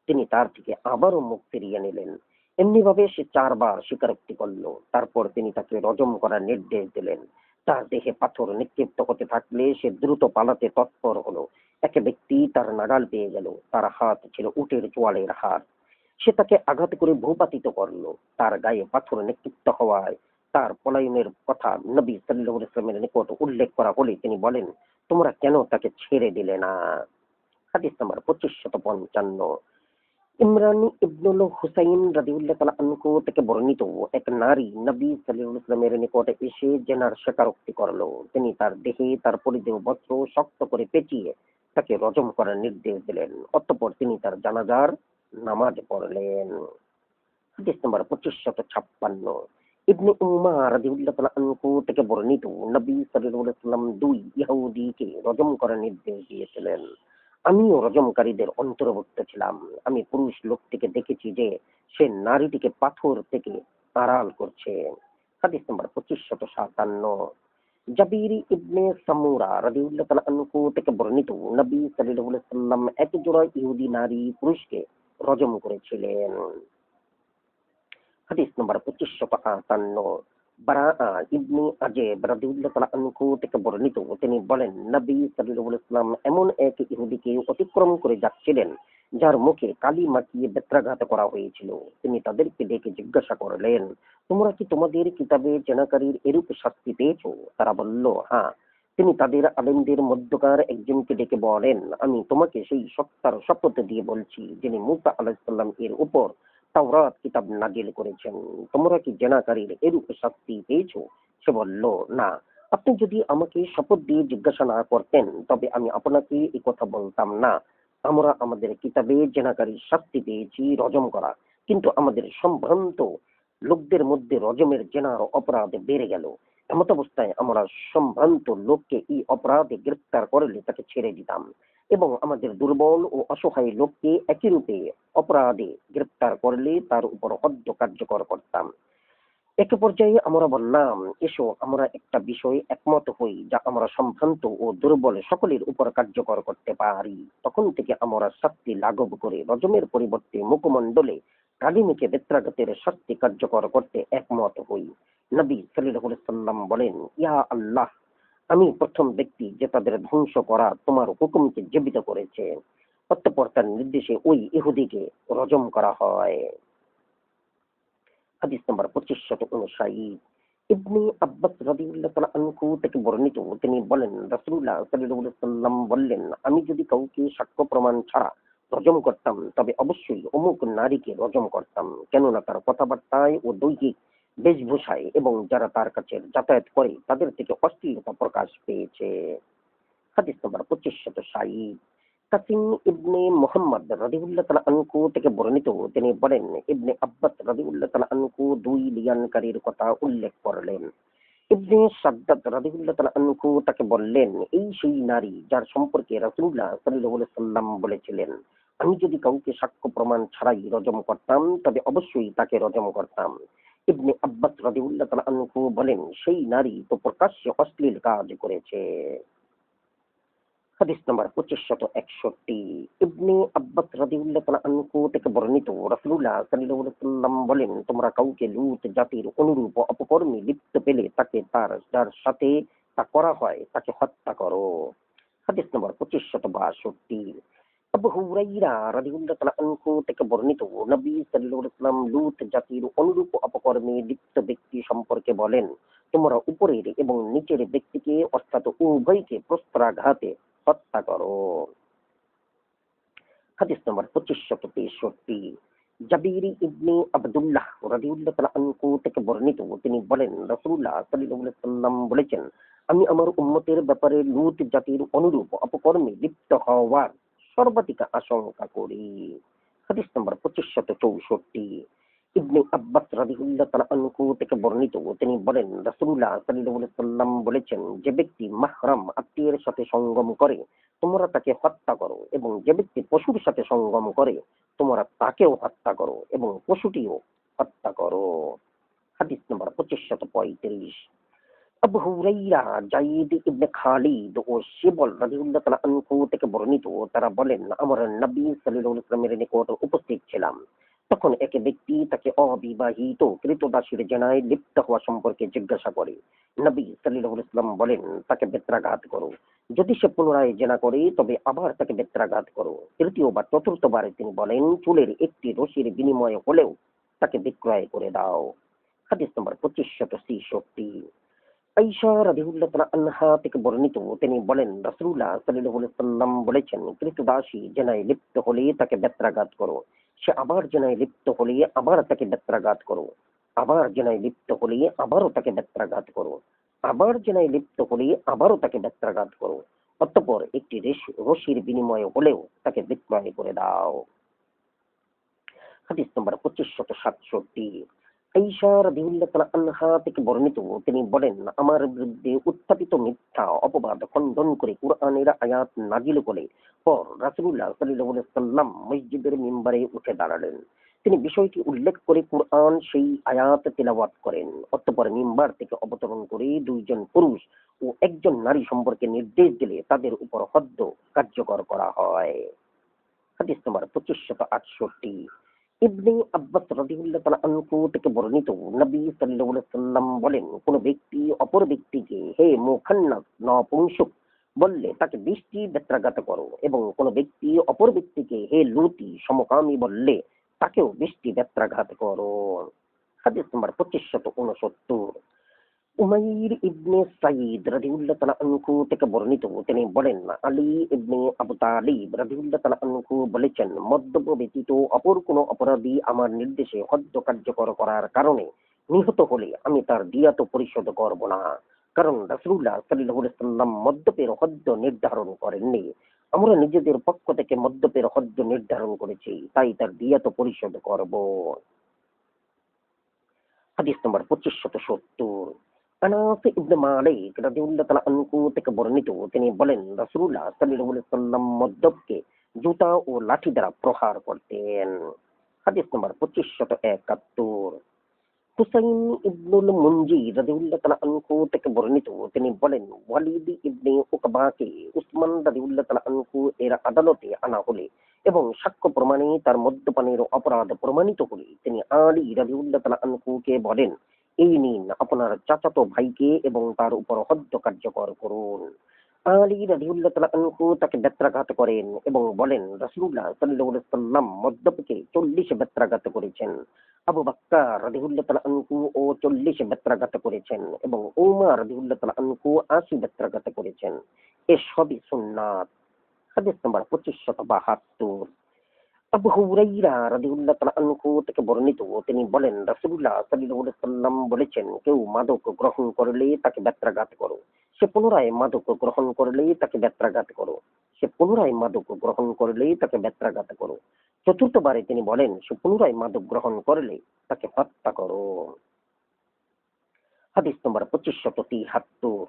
তিনি তার থেকে আবারও মুখ ফিরিয়ে নিলেন। এমনিভাবে সে 4 বার স্বীকারোক্তি করল। তারপর তিনি তাকে রজম করার নির্দেশ দিলেন। তার দেহে পাথর নিক্ষিপ্ত হতে থাকলে সে দ্রুত পালাতে তৎপর হলো। এক ব্যক্তি তার নাগাল পেয়ে গেল। তার হাত ছিল উটের চোয়ালের হাত। সে তাকে আঘাত করে ভূপাতিত করল। তার গায়ে পাথর নিক্ষিপ্ত হওয়ায় তার পলায়নের কথা নবী সাল্লাল্লাহু আলাইহি ওয়াসাল্লামের নিকট উল্লেখ করা হলে তিনি বলেন, তোমরা কেন তাকে ছেড়ে দিলে না? হাদিস নাম্বার 2555। ইমরান ইবনুল হুসাইন রাদিয়াল্লাহু তাআলা আনহু থেকে বর্ণিত, এক নারী নবী সাল্লাল্লাহু আলাইহি ওয়াসাল্লামের নিকটে এসে জেনার স্বীকারোক্তি করলো। তিনি তার দেহে তার পরিধেয় বস্ত্র শক্ত করে পেঁচিয়ে তাকে রজম করার নির্দেশ দিলেন। অতঃপর তিনি তার জানাজার নামাজ পড়লেন। হাদিস নাম্বার 2556। ইবনে উমার রাদিয়াল্লাহু তাআলা আনহু থেকে বর্ণিত, নবী সাল্লাল্লাহু আলাইহি ওয়াসাল্লাম 2 ইহুদীকে রজম করার নির্দেশ দিয়েছিলেন। আমিও রজমকারীদের অন্তর্ভুক্ত ছিলাম। আমি পুরুষ লোকটিকে দেখেছি যে সে নারীটিকে পাথর থেকে আড়াল করছে। হাদিস নাম্বার 2557। জাবির ইবনে সামুরা রাদিয়াল্লাহু তাআলা আনহু থেকে বর্ণিত, নবী সাল্লাল্লাহু আলাইহি ওয়াসাল্লাম এক জোড়া ইহুদি নারী পুরুষকে রজম করেছিলেন। হাদিস নম্বর 2558। বারাআ ইবনে আযিব রাদিয়াল্লাহু তাআলা আনহু থেকে বর্ণিত, তিনি বলেন, নবী সাল্লাল্লাহু আলাইহি ওয়াসাল্লাম এমন এক ইহুদিকে অতিক্রম করে যাচ্ছিলেন যার মুখে কালি মাখিয়ে বেত্রাঘাত করা হয়েছিল। তিনি তাদেরকে ডেকে জিজ্ঞাসা করলেন, তোমরা কি তোমাদের কিতাবে জেনাকারীর এরূপ শাস্তি পেয়েছো? তারা বলল, হ্যাঁ। তিনি তাদের আলেমদের মধ্যকার একজনকে ডেকে বলেন, আমি তোমাকে সেই সত্তার শপথ দিয়ে বলছি যিনি মূসা আলাইহিস সালাম এর উপর তাওরাত কিতাব নাজিল করেছেন, তোমরা কি জেনাকারীর এরূপ শাস্তি পেয়েছো? সে বলল, না। আপনি যদি আমাকে শপথ দিয়ে জিজ্ঞাসা না করতেন তবে আমি আপনাকে এই কথা বলতাম না। আমরা আমাদের কিতাবে জেনাকারীর শাস্তি পেয়েছি রজম করা। কিন্তু আমাদের সম্ভ্রান্ত লোকদের মধ্যে রজমের জেনার অপরাধ বেড়ে গেল। এমত অবস্থায় আমরা সম্ভ্রান্ত লোককে এই অপরাধে গ্রেপ্তার করলে তাকে ছেড়ে দিতাম এবং আমাদের দুর্বল ও অসহায় লোককে একই রূপে অপরাধে গ্রেপ্তার করলে তার উপর হদ্দ কার্যকর করতাম। এক পর্যায়ে আমরা বললাম, এসো আমরা একটা বিষয়ে একমত হই যা আমরা সম্ভ্রান্ত ও দুর্বল সকলের উপর কার্যকর করতে পারি। তখন থেকে আমরা শাস্তি লাঘব করে রজমের পরিবর্তে মুখমণ্ডলে কালিমীকে বেত্রাঘাতের শাস্তি কার্যকর করতে একমত হই। নবী সাল্লাল্লাহু আলাইহি সাল্লাম বলেন, ইয়া আল্লাহ, আমি প্রথম ব্যক্তি যে তাদের ধ্বংস করা তোমার হুকুমকে জীবিত করেছে। অতঃপর তার নির্দেশে ওই ইহুদিকে রজম করা হয়। হাদিস নাম্বার 2559। ইবনে আব্বাস রাদিয়াল্লাহু তাআলা আনহু থেকে বর্ণিত, তিনি বলেন, রাসূলুল্লাহ সাল্লাল্লাহু আলাইহি সাল্লাম বললেন, আমি যদি কাউকে সাক্ষ্য প্রমাণ ছাড়া রজম করতাম তবে অবশ্যই অমুক নারীকে রজম করতাম, কেননা তার কথাবার্তায় ও দৈহিক বেশভূষায় এবং যারা তার কাছে যাতায়াত করে তাদের থেকে অশ্লীলতা প্রকাশ পেয়েছে। হাদিস নাম্বার 2560। কাসিম ইবনে মুহাম্মদ রাদিয়াল্লাহু তাআলা আনহু থেকে বর্ণিত, তিনি বলেন, ইবনে আব্বাস রাদিয়াল্লাহু তাআলা আনহু দুই লিয়ানকারীর কথা উল্লেখ করলেন। ইবনে সাদ্দাদ রাদিয়াল্লাহু তাআলা আনহু তাকে বললেন, এই সেই নারী যার সম্পর্কে রাসূলুল্লাহ সাল্লাল্লাহু আলাইহি সাল্লাম বলেছিলেন, আমি যদি কাউকে সাক্ষ্য প্রমাণ ছাড়াই রজম করতাম তবে অবশ্যই তাকে রজম করতাম। ইবনে আব্বাস রাদিয়াল্লাহু তাআলা আনহু বলেন, সেই নারী তো প্রকাশ্যে অশ্লীল কাজ করেছে। হাদিস নাম্বার 2561। ইবনে আব্বাস রাদিয়াল্লাহু তাআলা আনহু থেকে বর্ণিত, রাসূলুল্লাহ সাল্লাল্লাহু আলাইহি ওয়াসাল্লাম বলেন, তোমরা কাউকে লূত জাতির অনুরূপ অপকর্মে লিপ্ত পেলে তাকে তার যার সাথে তা করা হয় তাকে হত্যা করো। হাদিস নাম্বার 2562। আবু হুরাইরা রাদিয়াল্লাহু তাআলা আনহু থেকে বর্ণিত, নবী সাল্লাল্লাহু আলাইহি ওয়াসাল্লাম লূত জাতির অনুরূপ অপকর্মে লিপ্ত ব্যক্তি সম্পর্কে বলেন, তোমরা উপরের এবং নিচের ব্যক্তিকে অর্থাৎ উভয়কে প্রস্ত্রাঘাতে হত্যা করো। হাদিস নম্বর 2563। জাবির ইবনে আব্দুল্লাহ রাদিয়াল্লাহু তাআলা আনহু থেকে বর্ণিত, তিনি বলেন, রাসূলুল্লাহ সাল্লাল্লাহু আলাইহি ওয়াসাল্লাম বলেছেন, আমি আমার উম্মতের ব্যাপারে লূত জাতির অনুরূপ অপকর্মে লিপ্ত হওয়ার সর্বাধিক আশঙ্কা করি। হাদিস নম্বর 2564। ইবনে আব্বাস রাদিয়াল্লাহু তাআলা আনহু থেকে বর্ণিত, তিনি বলেন, রাসূলুল্লাহ সাল্লাল্লাহু আলাইহি ওয়াসাল্লাম বলেছেন, যে ব্যক্তি মাহরাম আত্মীয়ের সাথে সঙ্গম করে তোমরা তাকে হত্যা করো, এবং যে ব্যক্তি পশুর সাথে সঙ্গম করে তোমরা তাকেও হত্যা করো এবং পশুটিও হত্যা করো। হাদিস নম্বর 2535। আবু হুরাইরা, যায়েদ ইবনে খালিদ ও শিবল রাদিয়াল্লাহু তাআলা আনহু থেকে বর্ণিত, তারা বলেন, আমরা নবী সাল্লাল্লাহু আলাইহি ওয়াসাল্লামের নিকট উপস্থিত ছিলাম। তখন এক ব্যক্তি তাকে অবিবাহিত ক্রীতদাসীর জেনায় লিপ্ত হওয়া সম্পর্কে জিজ্ঞাসা করে। নবী সাল্লাল্লাহু আলাইহি ওয়াসাল্লাম বলেন, তাকে বেত্রাঘাত করো। যদি সে পুনরায় জেনা করে তবে আবার তাকে বেত্রাঘাত করো। তৃতীয় বা চতুর্থবারে তিনি বলেন, চুলের একটি রশির বিনিময়ে হলেও তাকে বিক্রয় করে দাও। হাদিস নম্বর 2563। আয়েশা রাদিয়াল্লাহু তাআলা আনহা থেকে বর্ণিত, তিনি বলেন, রাসূলুল্লাহ সাল্লাল্লাহু আলাইহি ওয়াসাল্লাম বলেছেন, ক্রীতদাসী জেনায় লিপ্ত হলে তাকে বেত্রাঘাত করো। সে আবার জেনায় লিপ্ত হলে আবার তাকে বেত্রাঘাত করো। আবার জেনায় লিপ্ত হলে আবারও তাকে বেত্রাঘাত করো। আবার জেনায় লিপ্ত হলে আবারও তাকে বেত্রাঘাত করো। অতঃপর একটি রশির বিনিময়ে হলেও তাকে বিক্রয় করে দাও। হাদিস নম্বর 2567। আয়েশা রাদিয়াল্লাহু তাআলা আনহা থেকে বর্ণিত, তিনি বলেন, আমার বিরুদ্ধে উত্থাপিত মিথ্যা অপবাদ খণ্ডন করে কুরআনের আয়াত নাজিল করে পর রাসূলুল্লাহ সাল্লাল্লাহু আলাইহি ওয়াসাল্লাম মসজিদের মিম্বারে উঠে দাঁড়ালেন। তিনি বিষয়টি উল্লেখ করে কুরআন সেই আয়াত তেলাওয়াত করেন। অতঃপর মিম্বার থেকে অবতরণ করে দুইজন পুরুষ ও একজন নারী সম্পর্কে নির্দেশ দিলে তাদের উপর হদ্দ কার্যকর করা হয়। হাদিস নম্বর 2568। ইবনে আব্বাস রাদিয়াল্লাহু তাআলা আনহু থেকে বর্ণিত, নবী সাল্লাল্লাহু আলাইহি ওয়াসাল্লাম বলেন, কোন ব্যক্তি অপর ব্যক্তিকে হে মুখান্নাস নপুংসক বললে তাকে 20টি বেত্রাঘাত করো, এবং কোন ব্যক্তি অপর ব্যক্তিকে হে লূতি সমকামী বললে তাকেও 20টি বেত্রাঘাত করো। হাদিস নম্বর 2569। উমাইর ইবনে সাঈদ রাদিয়াল্লাহু তাআলা আনহু থেকে বর্ণিত, তিনি বলেন, আলী ইবনে আবু তালিব রাদিয়াল্লাহু তাআলা আনহু বলেছেন, মদ্যপ ব্যতীত অপর কোন অপরাধী আমার নির্দেশে হদ্দ কার্যকর করার কারণে নিহত হলে আমি তার দিয়াত পরিশোধ করব না, কারণ রাসূলুল্লাহ সাল্লাল্লাহু আলাইহি ওয়াসাল্লাম মদ্যপের হদ্দ নির্ধারণ করেননি। আমরা নিজেদের পক্ষ থেকে মদ্যপের হদ্দ নির্ধারণ করেছি, তাই তার দিয়া তো পরিশোধ করব। হাদিস নম্বর 2570। আনাস ইবনে মালিক রাদিয়াল্লাহু তাআলা আনহু থেকে বর্ণিত, তিনি বলেন রাসূলুল্লাহ সাল্লাল্লাহু আলাইহি ওয়াসাল্লাম মদ্যপকে জুতা ও লাঠি দ্বারা প্রহার করতেন। হাদিস নম্বর 2571। হুসাইন ইবনুল মুনজি রাদিয়াল্লাহু তাআলা আনহু থেকে বর্ণিত, তিনি বলেন ওয়ালিদ ইবনে উকবাকে উসমান রাদিয়াল্লাহু তাআলা আনহু এর আদালতে আনা হলে এবং সাক্ষ্য প্রমাণে তার মদ্যপানের অপরাধ প্রমাণিত হলে তিনি আলী রাদিয়াল্লাহু তাআলা আনহুকে বলেন, এই নিন আপনার চাচাতো ভাইকে এবং তার উপর হদ্দ কার্যকর করুন। আলী রাদিয়াল্লাহু তাআলা আনহু তাকে বেত্রাঘাত করেন এবং বলেন রাসূলুল্লাহ সাল্লাল্লাহু আলাইহি ওয়াসাল্লাম মদ্যপকে 40 বেত্রাঘাত করেছেন। আবু বকর রাদিয়াল্লাহু তাআলা আনহু ও 40 বেত্রাঘাত করেছেন এবং উমর রাদিয়াল্লাহু তাআলা আনহু 80 বেত্রাঘাত করেছেন। এসবই সুন্নাত। হাদিস নম্বর 2572। আবু হুরাইরা রাদিয়াল্লাহু তাআলা আনহু থেকে বর্ণিত, তিনি বলেন রাসূলুল্লাহ সাল্লাল্লাহু আলাইহি ওয়াসাল্লাম বলেছেন, কেউ মাদক গ্রহণ করলে তাকে বেত্রাঘাত করো, সে পুনরায় মাদক গ্রহণ করলে তাকে বেত্রাঘাত করো, সে পুনরায় মাদক গ্রহণ করলে তাকে বেত্রাঘাত করো। চতুর্থবারে তিনি বলেন, সে পুনরায় মাদক গ্রহণ করলে তাকে হত্যা করো। হাদিস নম্বর 2573।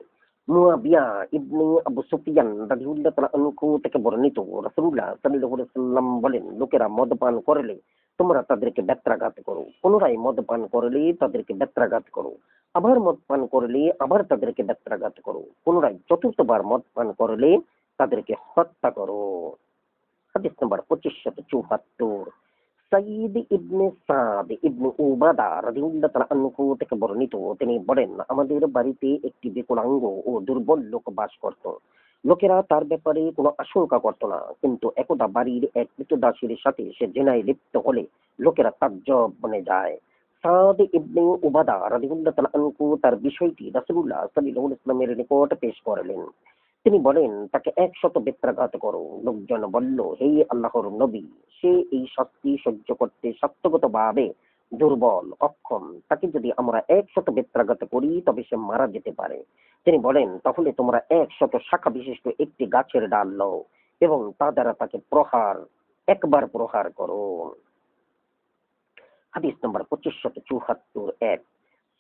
মুয়াবিয়া ইবনে আবু সুফিয়ান রাদিয়াল্লাহু তাআলা আনহু থেকে বর্ণিত, রাসূলুল্লাহ সাল্লাল্লাহু আলাইহি ওয়াসাল্লাম বলেন, লোকেরা মদ পান করলে তোমরা তাদেরকে বেত্রাঘাত করো, পুনরায় মদ পান করলে তাদেরকে বেত্রাঘাত করো, আবার মদ পান করলে আবার তাদেরকে বেত্রাঘাত করো, পুনরায় চতুর্থবার মদ পান করলে তাদেরকে হত্যা করো। হাদিস নম্বর 2574। সাঈদ ইবনে সাদ ইবনে উবাদা রাদিয়াল্লাহু তাআলা আনহু থেকে বর্ণিত, তিনি বলেন, আমাদের বাড়িতে একটি বিকলাঙ্গ ও দুর্বল লোক বাস করত। লোকেরা তার ব্যাপারে কোনো আশঙ্কা করত না, কিন্তু একদা বাড়ির এক মৃতদাসীর সাথে সে জেনায় লিপ্ত হলে লোকেরা তাজ্জব বনে যায়। সাদ ইবনে উবাদা রাদিয়াল্লাহু তাআলা আনহু তার বিষয়টি রাসূলুল্লাহ সাল্লাল্লাহু আলাইহি ওয়াসাল্লামের নিকট পেশ করলেন। তিনি বলেন, তাকে 100 বেত্রাঘাত করো। লোকজন বলল, হে আল্লাহর নবী, সে এই শাস্তি সহ্য করতে সত্যগতভাবে দুর্বল, অক্ষম। তাকে যদি আমরা 100 বেত্রাঘাত করি তবে সে মারা যেতে পারে। তিনি বলেন, তাহলে তোমরা 100 শাখা বিশিষ্ট একটি গাছের ডাল লও এবং তা দ্বারা তাকে একবার প্রহার করো। হাদিস নম্বর 2574।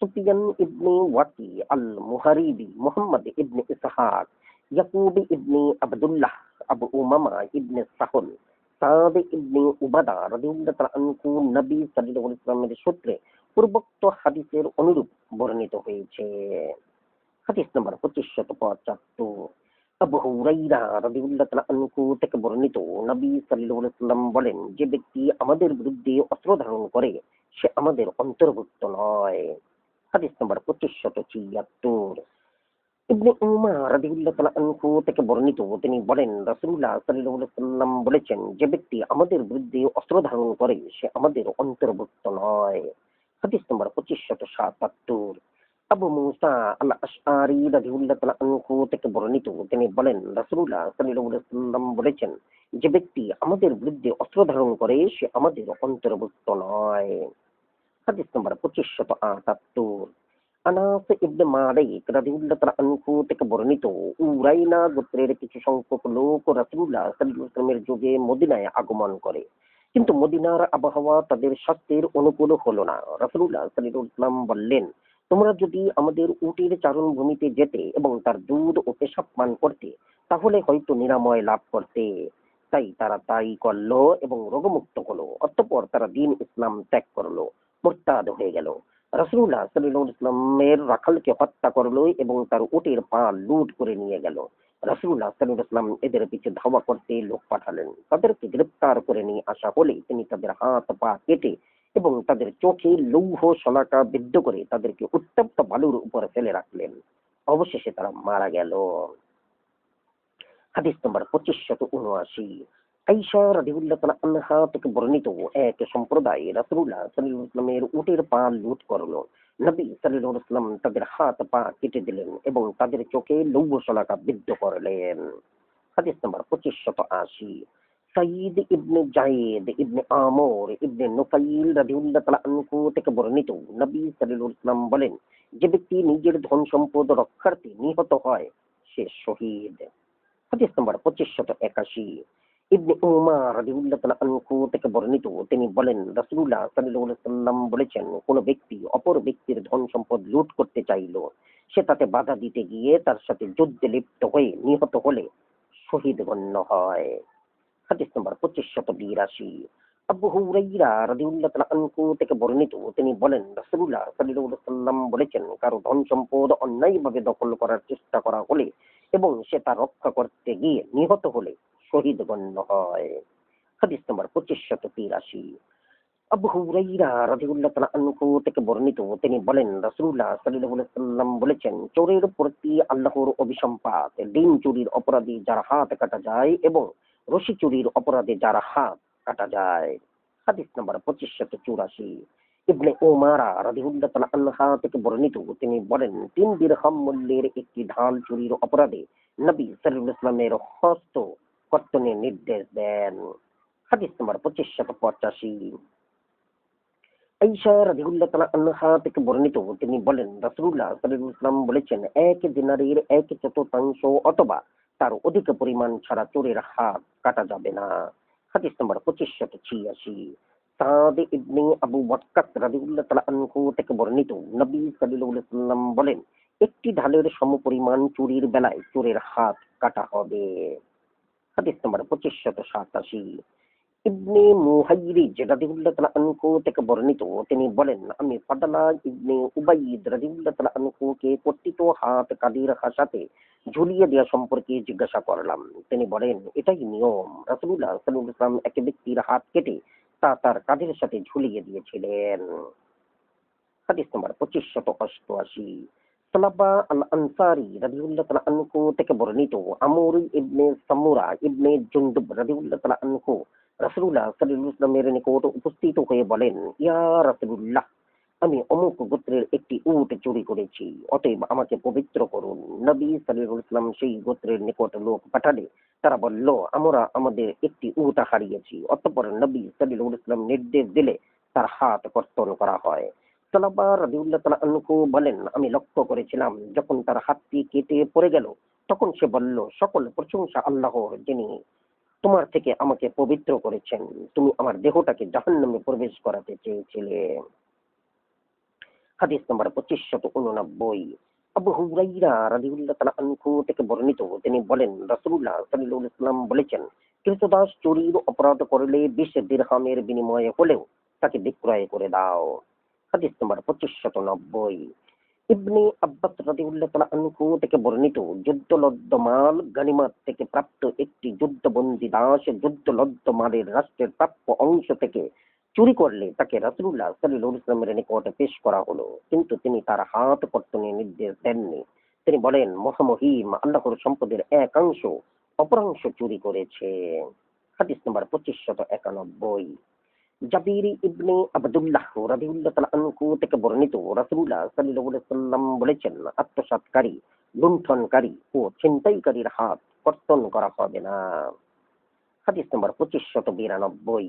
সুফিয়ান ইবনে ওয়াকি আল মুহারিবি, মুহাম্মদ ইবনে ইসহাক, ইয়াকুব ইবনে আবদুল্লাহ, আবু উমামা ইবনে সাহল, সাদ ইবনে উবাদা রাদিয়াল্লাহু তাআলা আনহু নবী সাল্লাল্লাহু আলাইহি ওয়াসাল্লামের সূত্রে পূর্বোক্ত হাদিসের অনুরূপ বর্ণিত হয়েছে। হাদিস নম্বর 2575। আবু হুরাইরা রাদিয়াল্লাহু তাআলা আনহু থেকে বর্ণিত, নবী সাল্লাল্লাহু আলাইহি ওয়াসাল্লাম বলেন, যে ব্যক্তি আমাদের বিরুদ্ধে অস্ত্র ধারণ করে সে আমাদের অন্তর্ভুক্ত নয়। হাদিস নম্বর 2576। ইবনে উমর রাদিয়াল্লাহু তাআলা আনহু থেকে বর্ণিত, তিনি বলেন, রাসূলুল্লাহ সাল্লাল্লাহু আলাইহি ওয়াসাল্লাম বলেছেন, যে ব্যক্তি আমাদের বিরুদ্ধে অস্ত্র ধারণ করে সে আমাদের অন্তর্ভুক্ত নয়। হাদিস নম্বর 2577। আবু মুসা আল আশআরী রাদিয়াল্লাহু তাআলা আনহু থেকে বর্ণিত, তিনি বলেন, রাসূলুল্লাহ সাল্লাল্লাহু আলাইহি ওয়াসাল্লাম বলেছেন, যে ব্যক্তি আমাদের বিরুদ্ধে অস্ত্র ধারণ করে সে আমাদের অন্তর্ভুক্ত নয়। হাদিস নম্বর 2578। আনাস ইবনে মালিক রাদিয়াল্লাহু তাআলা আনহু থেকে বর্ণিত, উরাইনা গোত্রের কিছু সংখ্যক লোক রাসূলুল্লাহ সাল্লাল্লাহু আলাইহি ওয়াসাল্লামের যুগে মদিনায় আগমন করে, কিন্তু মদিনার আবহাওয়া তাদের স্বাস্থ্যের অনুকূল হলো না। রাসূলুল্লাহ সাল্লাল্লাহু আলাইহি ওয়াসাল্লাম বললেন, তোমরা যদি আমাদের উটের চারণ ভূমিতে যেতে এবং তার দুধ ও পেশাব পান করতে তাহলে হয়তো নিরাময় লাভ করতে। তাই তারা তাই করলো এবং রোগমুক্ত হলো। অতঃপর তারা দ্বীন ইসলাম ত্যাগ করলো, মুরতাদ হয়ে গেল। রাসূলুল্লাহ সাল্লাল্লাহু আলাইহি ওয়াসাল্লামের রাখালকে হত্যা করলো এবং তার উটের পা লুট করে নিয়ে গেল। রাসূলুল্লাহ সাল্লাল্লাহু আলাইহি ওয়াসাল্লাম এদের পিছে ধাওয়া করতে লোক পাঠালেন। তাদেরকে গ্রেফতার করে নিয়ে আসা হলে তিনি তাদের হাত পা কেটে এবং তাদের চোখে লৌহ শলাকা বিদ্ধ করে তাদেরকে উত্তপ্ত বালুর উপরে ফেলে রাখলেন। অবশেষে তারা মারা গেল। হাদিস নম্বর 2579। আয়েশা রাদিয়াল্লাহু তাআলা আনহা থেকে বর্ণিত, এক সম্প্রদায় রাসূলুল্লাহ সাল্লাল্লাহু আলাইহি ওয়াসাল্লামের উটের পা লুট করলো। নবী সাল্লাল্লাহু আলাইহি ওয়াসাল্লাম তাদের হাত পা কেটে দিলেন এবং তাদের চোখে লৌহ শলাকা বিদ্ধ করলেন। হাদিস নম্বর 2580। সাঈদ ইবনে যায়েদ ইবনে আমর ইবনে নুফাইল রাদিয়াল্লাহু তাআলা আনহু থেকে বর্ণিত, নবী সাল্লাল্লাহু আলাইহি ওয়াসাল্লাম বলেন, যে ব্যক্তি নিজের ধন সম্পদ রক্ষার্থে নিহত হয় সে শহীদ। হাদিস নম্বর 2581। ইবনে উমার রাদিয়াল্লাহু তাআলা আনহু থেকে বর্ণিত, তিনি বলেন রাসূলুল্লাহ সাল্লাল্লাহু আলাইহি ওয়াসাল্লাম বলেছেন, কোন ব্যক্তি অপর ব্যক্তির ধন সম্পদ লুট করতে চাইল, সে তাতে বাধা দিতে গিয়ে তার সাথে যুদ্ধে লিপ্ত হয়ে নিহত হলে শহীদ গণ্য হয়। হাদিস নম্বর 2582। আবু হুরাইরা রাদিয়াল্লাহু তাআলা আনহু থেকে বর্ণিত, তিনি বলেন রাসূলুল্লাহ সাল্লাল্লাহু আলাইহি ওয়াসাল্লাম বলেছেন, কারো ধন সম্পদ অন্যায়ভাবে দখল করার চেষ্টা করা হলে এবং সে তা রক্ষা করতে গিয়ে নিহত হলে শহীদ গণ্য হয়। হাদিস নম্বর 2583। আবু হুরাইরা রাদিয়াল্লাহু তাআলা আনহু থেকে বর্ণিত, তিনি বলেন রাসূলুল্লাহ সাল্লাল্লাহু আলাইহি ওয়াসাল্লাম বলেছেন, চোরের প্রতি আল্লাহর অভিসম্পাত, ডিম চুরির অপরাধী যার হাত কাটা যায় এবং রশি চুরির অপরাধে যার হাত কাটা যায়। হাদিস নাম্বার 2584। ইবনে উমারা রাদিয়াল্লাহু তাআলা আনহা থেকে বর্ণিত, তিনি বলেন 3 দিরহাম মূল্যের একটি ঢাল চুরির অপরাধে নবী সাল্লাল্লাহু আলাইহি ওয়াসাল্লামের হস্ত কর্তনের নির্দেশ দেন। হাদিস নাম্বার 2585। আয়েশা রাদিয়াল্লাহু তাআলা আনহা থেকে বর্ণিত, তিনি বলেন রাসূলুল্লাহ সাল্লাল্লাহু আলাইহি ওয়াসাল্লাম বলেছেন, এক দিনারের 1/4 অথবা তার অধিক পরিমাণ ছাড়া চোরের হাত কাটা যাবে না। হাদিস নম্বর 2586। সাদ ইবনে আবু ওয়াক্কাস রাদিয়াল্লাহু তাআলা আনহু থেকে বর্ণিত, নবী সাল্লাল্লাহু আলাইহি ওয়াসাল্লাম বলেন, একটি ঢালের সমপরিমাণ চুরির বেলায় চোরের হাত কাটা হবে। হাদিস নম্বর 2587। ইবনে মুহাইরিজ রাদিয়াল্লাহু তাআলা আনহু থেকে বর্ণিত, তিনি বলেন, আমি ফাদলা ইবনে উবাইদ রাদিয়াল্লাহু তাআলা আনহুকে কর্তৃত হাত কাদির সাথে ঝুলিয়ে দেওয়া সম্পর্কে জিজ্ঞাসা করলাম। তিনি বলেন, এটাই নিয়ম। রাসূলুল্লাহ সাল্লাল্লাহু আলাইহি ওয়াসাল্লাম এক ব্যক্তির হাত কেটে তা তার কাঁধের সাথে ঝুলিয়ে দিয়েছিলেন। হাদিস নম্বর 2588। সালাবা আল আনসারী রাদিয়াল্লাহু তাআলা আনহু থেকে বর্ণিত, আমর ইবনে সামুরা ইবনে জুনদুব রাদিয়াল্লাহু তাআলা আনহু রাসূলুল্লাহ সাল্লাল্লাহু আলাইহি ওয়াসাল্লামের নিকট উপস্থিত হয়ে বলেন, ইয়া রাসূলুল্লাহ, আমি অমুক গোত্রের একটি উট চুরি করেছি, অতএব আমাকে পবিত্র করুন। নবী সাল্লাল্লাহু আলাইহি ওয়াসাল্লাম সেই গোত্রের নিকট লোক পাঠালে তারা বলল, আমরা আমাদের একটি উট হারিয়েছি। অতঃপর নবী সাল্লাল্লাহু আলাইহি ওয়াসাল্লাম নির্দেশ দিলে তার হাত কর্তন করা হয়। সালাবা রাদিয়াল্লাহু তাআলা আনহু বলেন, আমি লক্ষ্য করেছিলাম যখন তার হাতটি কেটে পড়ে গেল, তখন সে বলল, সকল প্রশংসা আল্লাহর, যিনি তোমার থেকে আমাকে পবিত্র করেছেন। তুমি আমার দেহটাকে জাহান্নামে প্রবেশ করাতে চেয়েছিলে। হাদিস নম্বর 2589। আবু হুরাইরা রাদিয়াল্লাহু তাআলা আনহু থেকে বর্ণিত, তিনি বলেন রাসূলুল্লাহ সাল্লাল্লাহু আলাইহি ওয়াসাল্লাম বলেছেন, কৃতদাস চুরির অপরাধ করলে 20 দিরহামের বিনিময়ে হলেও তাকে বিক্রয় করে দাও। হাদিস নম্বর 2590। ইবনে আব্বাস রাদিয়াল্লাহু তাআলা আনহু থেকে বর্ণিত, যুদ্ধলব্ধ মাল গনিমত থেকে প্রাপ্ত একটি যুদ্ধবন্দী দাস যুদ্ধলব্ধ মালের রাষ্ট্রের প্রাপ্য অংশ থেকে চুরি করলে তাকে রাসূলুল্লাহ সাল্লাল্লাহু আলাইহি ওয়াসাল্লামের নিকটে পেশ করা হলো, কিন্তু তিনি তার হাত কর্তনের নির্দেশ দেননি। তিনি বলেন, মহামহিম আল্লাহর সম্পদের একাংশ অপরাংশ চুরি করেছে। হাদিস নম্বর 2591। জাবির ইবনে আবদুল্লাহ রাদিয়াল্লাহু তাআলা আনহু থেকে বর্ণিত, রাসূলুল্লাহ সাল্লাল্লাহু আলাইহি ওয়াসাল্লাম বলেছেন, আত্মসাৎকারী, লুণ্ঠনকারী ও ছিনতাইকারীর হাত কর্তন করা হবে না। হাদিস নম্বর 2592।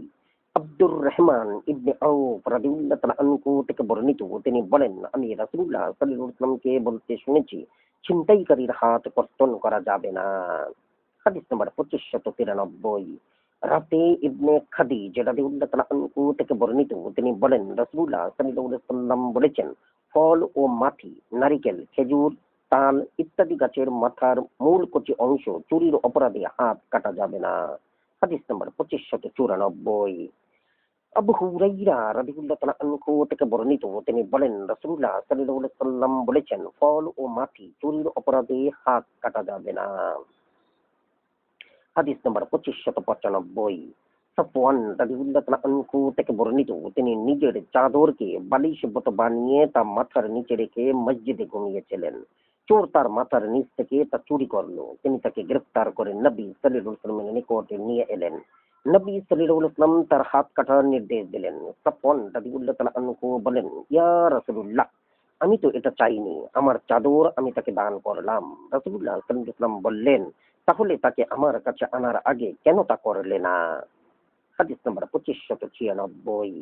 আব্দুর রহমান ইবনে আউফ রাদিয়াল্লাহু তাআলা আনহু থেকে বর্ণিত, তিনি বলেন, আমি রাসূলুল্লাহ সাল্লাল্লাহু আলাইহি ওয়াসাল্লামকে বলতে শুনেছি, ছিনতাইকারীর হাত কর্তন করা যাবে না। হাদিস নম্বর 2593। রাতে ইবনে খাদিজ রাদিয়াল্লাহু তাআলা আনহু থেকে বর্ণিত, তিনি বলেন, রাসূলুল্লাহ সাল্লাল্লাহু আলাইহি ওয়াসাল্লাম বলেছেন, ফল ও মাটি, নারিকেল, খেজুর, তাল ইত্যাদি গাছের মাথার মূল কচি অংশ চুরির অপরাধে হাত কাটা যাবে না। হাদিস নম্বর 2594। আবু হুরাইরা রাদিয়াল্লাহু তাআলা আনহু থেকে বর্ণিত, তিনি বলেন, রাসূলুল্লাহ সাল্লাল্লাহু আলাইহি ওয়াসাল্লাম বলেছেন, ফল ও মাটি চুরির অপরাধে হাত কাটা যাবে না। হাদিস নম্বর 2595। সাফওয়ান রাদিয়াল্লাহু তাআলা আনহু থেকে বর্ণিত, তিনি নিজের চাদরকে বালিশ মতো বানিয়ে তা মাথার নিচে রেখে মসজিদে ঘুমিয়েছিলেন। চোর তার মাথার নিচ থেকে তা চুরি করলো। তিনি তাকে গ্রেফতার করে নবী সাল্লাল্লাহু আলাইহি ওয়াসাল্লামের নিকটে নিয়ে এলেন। নবী সাল্লাল্লাহু আলাইহি ওয়াসাল্লাম তার হাত কাটার নির্দেশ দিলেন। সাফওয়ান রাদিয়াল্লাহু তাআলা আনহু বলেন, ইয়া রাসূলুল্লাহ, আমি তো এটা চাইনি, আমার চাদর আমি তাকে দান করলাম। রাসূলুল্লাহ সাল্লাল্লাহু আলাইহি ওয়াসাল্লাম বললেন, তাহলে তাকে আমার কাছে আনার আগে কেন তা করলে না? হাদিস নম্বর 2596।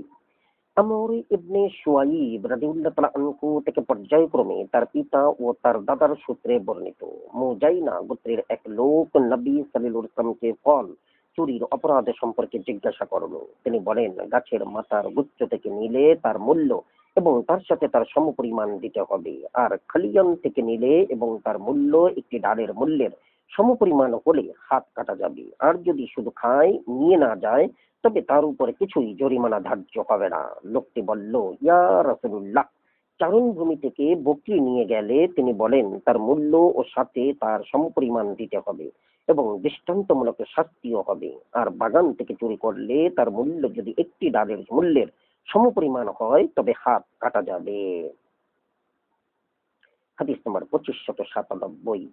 আমর ইবনে শুয়াইব রাদিয়াল্লাহু তাআলা আনহু থেকে পর্যায়ক্রমে তার পিতা ও তার দাদার সূত্রে বর্ণিত। মুজাইনা গোত্রের এক লোক নবী সাল্লাল্লাহু আলাইহি ওয়াসাল্লামকে ফল চুরির অপরাধ সম্পর্কে জিজ্ঞাসা করল। তিনি বলেন, গাছের মাথার গুচ্ছ থেকে নিলে তার মূল্য এবং তার সাথে তার সমপরিমাণ দিতে হবে, আর খালিয়ান থেকে নিলে এবং তার মূল্য একটি ডালের মূল্যের সমপরিমাণ হলে হাত কাটা যাবে। আর যদি শুধু খায়, নিয়ে না যায়, তবে তার উপরে কিছুই জরিমানা ধার্য হবে না। লোকটি বলল, ইয়া রাসূলুল্লাহ, চারণভূমি থেকে বকরি নিয়ে গেলে তিনি বলেন তার মূল্য ও সাথে তার সমপরিমাণ দিতে হবে এবং দৃষ্টান্তমূলক শাস্তিও হবে। আর বাগান থেকে চুরি করলে তার মূল্য যদি একটি ডালের মূল্যের সমপরিমাণ হয় তবে হাত কাটা যাবে। হাদিস নম্বর 2597।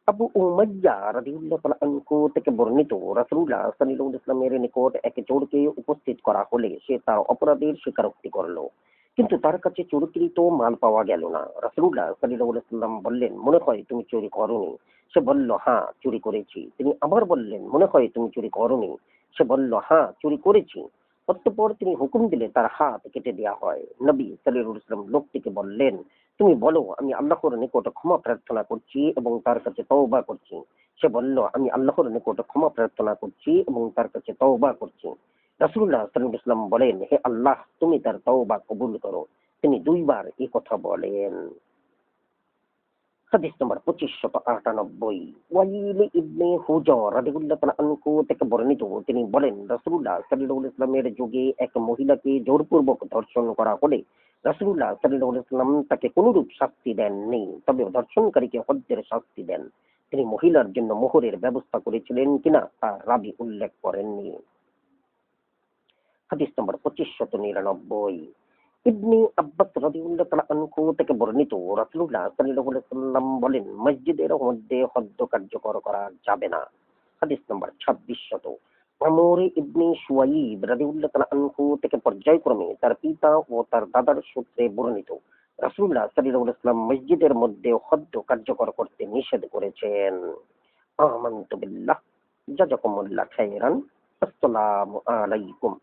আবু উমাইয়া রাদিয়াল্লাহু তাআলা আনহু থেকে বর্ণিত, রাসূলুল্লাহ সাল্লাল্লাহু আলাইহি ওয়াসাল্লামের নিকট এক চোরকে উপস্থিত করা হলে সে তার অপরাধের স্বীকারোক্তি করলো, কিন্তু তার কাছে চোরকৃত মাল পাওয়া গেল না। রাসূলুল্লাহ সাল্লাল্লাহু আলাইহি ওয়াসাল্লাম বললেন, মনে হয় তুমি চুরি করোনি? সে বলল, হ্যাঁ চুরি করেছি। তিনি আবার বললেন, মনে হয় তুমি চুরি করোনি? সে বলল, হ্যাঁ চুরি করেছি। অতঃপর তিনি হুকুম দিলে তার হাত কেটে দেওয়া হয়। নবী সাল্লাল্লাহু আলাইহি ওয়াসাল্লাম লোকটিকে বললেন, তুমি বলো, আমি আল্লাহর নিকট ক্ষমা প্রার্থনা করছি এবং তার কাছে তওবা করছি। সে বলল, আমি আল্লাহর নিকট ক্ষমা প্রার্থনা করছি এবং তার কাছে তওবা করছি। রাসূলুল্লাহ সাল্লাল্লাহু আলাইহি ওয়াসাল্লাম বলেন, হে আল্লাহ, তুমি তার তওবা কবুল করো। তিনি দুইবার এই কথা বলেন। হাদিস নম্বর 2598। ওয়াইল ইবনে হুজর রাদিয়াল্লাহু তাআলা আনহু থেকে বর্ণিত, তিনি বলেন, রাসূলুল্লাহ সাল্লাল্লাহু আলাইহি ওয়াসাল্লামের যুগে এক মহিলাকে জোরপূর্বক ধর্ষণ করা হলে রাসূলুল্লাহ সাল্লাল্লাহু আলাইহি ওয়াসাল্লাম তাকে কোনরূপ শাস্তি দেননি, তবে ধর্ষণকারীকে হদ্দের শাস্তি দেন। তিনি মহিলার জন্য মোহরের ব্যবস্থা করেছিলেন কিনা তা রাবী উল্লেখ করেননি। হাদিস নম্বর 2599। ইবনে আব্বাস রাদিয়াল্লাহু তাআলা আনহু থেকে বর্ণিত, রাসূলুল্লাহ সাল্লাল্লাহু আলাইহি ওয়াসাল্লাম বলেন, মসজিদের মধ্যে হদ্দ কার্যকর করা যাবে না। হাদিস নম্বর 2600। আমর ইবনে শুয়াইব রাদিয়াল্লাহু তাআলা আনহু থেকে পর্যায়ক্রমে তার পিতা ও তার দাদার সূত্রে বর্ণিত, রাসূলুল্লাহ সাল্লাল্লাহু আলাইহি ওয়াসাল্লাম মসজিদের মধ্যে হদ্দ কার্যকর করতে নিষেধ করেছেন। আমানতু বিল্লাহ। জাযাকুমুল্লাহ খাইরান। আসসালামু আলাইকুম।